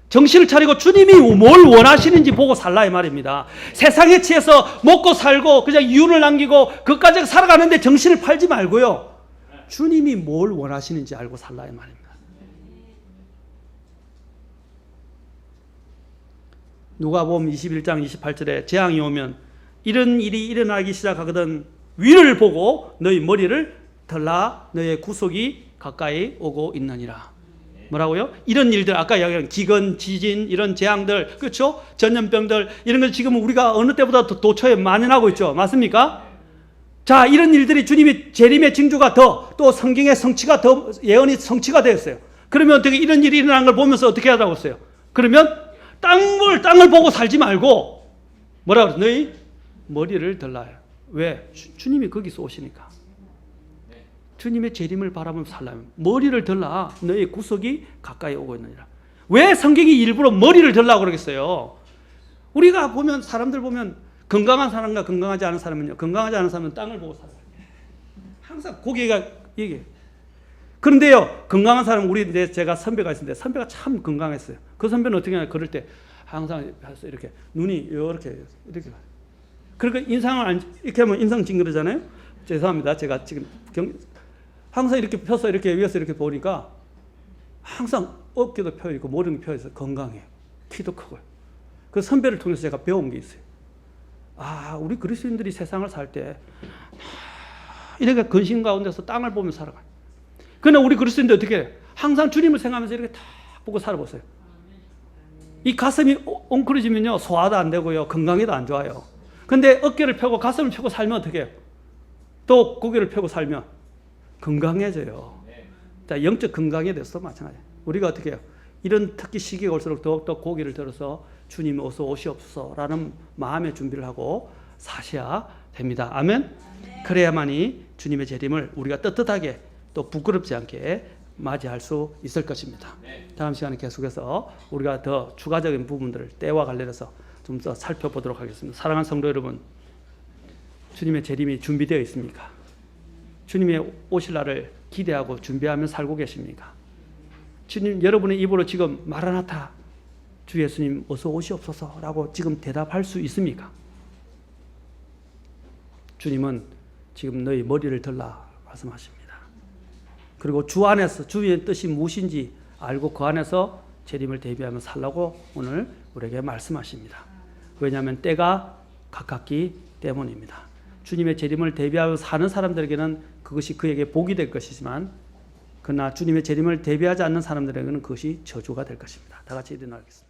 정신을 차리고 주님이 뭘 원하시는지 보고 살라 이 말입니다. 세상에 취해서 먹고 살고 그냥 이윤을 남기고 그까지 살아가는데 정신을 팔지 말고요. 주님이 뭘 원하시는지 알고 살라 이 말입니다. 누가복음 21장 28절에 재앙이 오면 이런 일이 일어나기 시작하거든 위를 보고 너희 머리를 들라 너희의 구속이 가까이 오고 있느니라. 뭐라고요? 이런 일들 아까 이야기한 기근, 지진 이런 재앙들 그렇죠? 전염병들 이런 걸 지금 우리가 어느 때보다 더 도처에 만연하고 있죠. 맞습니까? 자, 이런 일들이 주님의 재림의 징조가 또 성경의 성취가 더 예언이 성취가 되었어요. 그러면 어떻게 이런 일이 일어난 걸 보면서 어떻게 하라고 했어요? 그러면 땅을 보고 살지 말고 뭐라 그랬어요? 너희 머리를 들라요. 왜? 주님이 거기서 오시니까. 주님의 재림을 바라보면서 살라면 머리를 들라 너희 구속이 가까이 오고 있느니라. 왜 성경이 일부러 머리를 들라고 그러겠어요? 우리가 보면 사람들 보면 건강한 사람과 건강하지 않은 사람은요. 건강하지 않은 사람은 땅을 보고 살아요. 항상 고개가 이게. 그런데요, 건강한 사람 제가 선배가 있었는데 선배가 참 건강했어요. 그 선배는 어떻게 하냐 걸을 때 항상 이렇게 눈이 이렇게. 그러니까 인상을 이렇게 하면 인상 찡그러잖아요. 죄송합니다. 제가 지금 항상 이렇게 펴서 이렇게 위에서 이렇게 보니까 항상 어깨도 펴 있고 머리도 펴 있어 건강해요. 키도 크고요. 그 선배를 통해서 제가 배운 게 있어요. 우리 그리스도인들이 세상을 살 때 이렇게 근심 가운데서 땅을 보며 살아가요. 그러나 우리 그리스도인들 어떻게 해요? 항상 주님을 생각하면서 이렇게 다 보고 살아보세요. 이 가슴이 엉클어지면요, 소화도 안 되고요, 건강에도 안 좋아요. 근데 어깨를 펴고 가슴을 펴고 살면 어떻게 해요? 또 고개를 펴고 살면 건강해져요. 자, 영적 건강에 대해서 마찬가지예요. 우리가 어떻게 해요? 이런 특히 시기가 올수록 더욱더 고개를 들어서 주님 어서 오시옵소서라는 마음의 준비를 하고 사셔야 됩니다. 아멘? 그래야만이 주님의 재림을 우리가 떳떳하게 또 부끄럽지 않게 맞이할 수 있을 것입니다. 다음 시간에 계속해서 우리가 더 추가적인 부분들을 때와 관련해서 좀 더 살펴보도록 하겠습니다. 사랑하는 성도 여러분, 주님의 재림이 준비되어 있습니까? 주님의 오실 날을 기대하고 준비하며 살고 계십니까? 주님, 여러분의 입으로 지금 마라나타, 주 예수님 어서 오시옵소서라고 지금 대답할 수 있습니까? 주님은 지금 너희 머리를 들라 말씀하십니다. 그리고 주 안에서 주의 뜻이 무엇인지 알고 그 안에서 재림을 대비하며 살라고 오늘 우리에게 말씀하십니다. 왜냐하면 때가 가깝기 때문입니다. 주님의 재림을 대비하며 사는 사람들에게는 그것이 그에게 복이 될 것이지만 그러나 주님의 재림을 대비하지 않는 사람들에게는 그것이 저주가 될 것입니다. 다 같이 일어나겠습니다.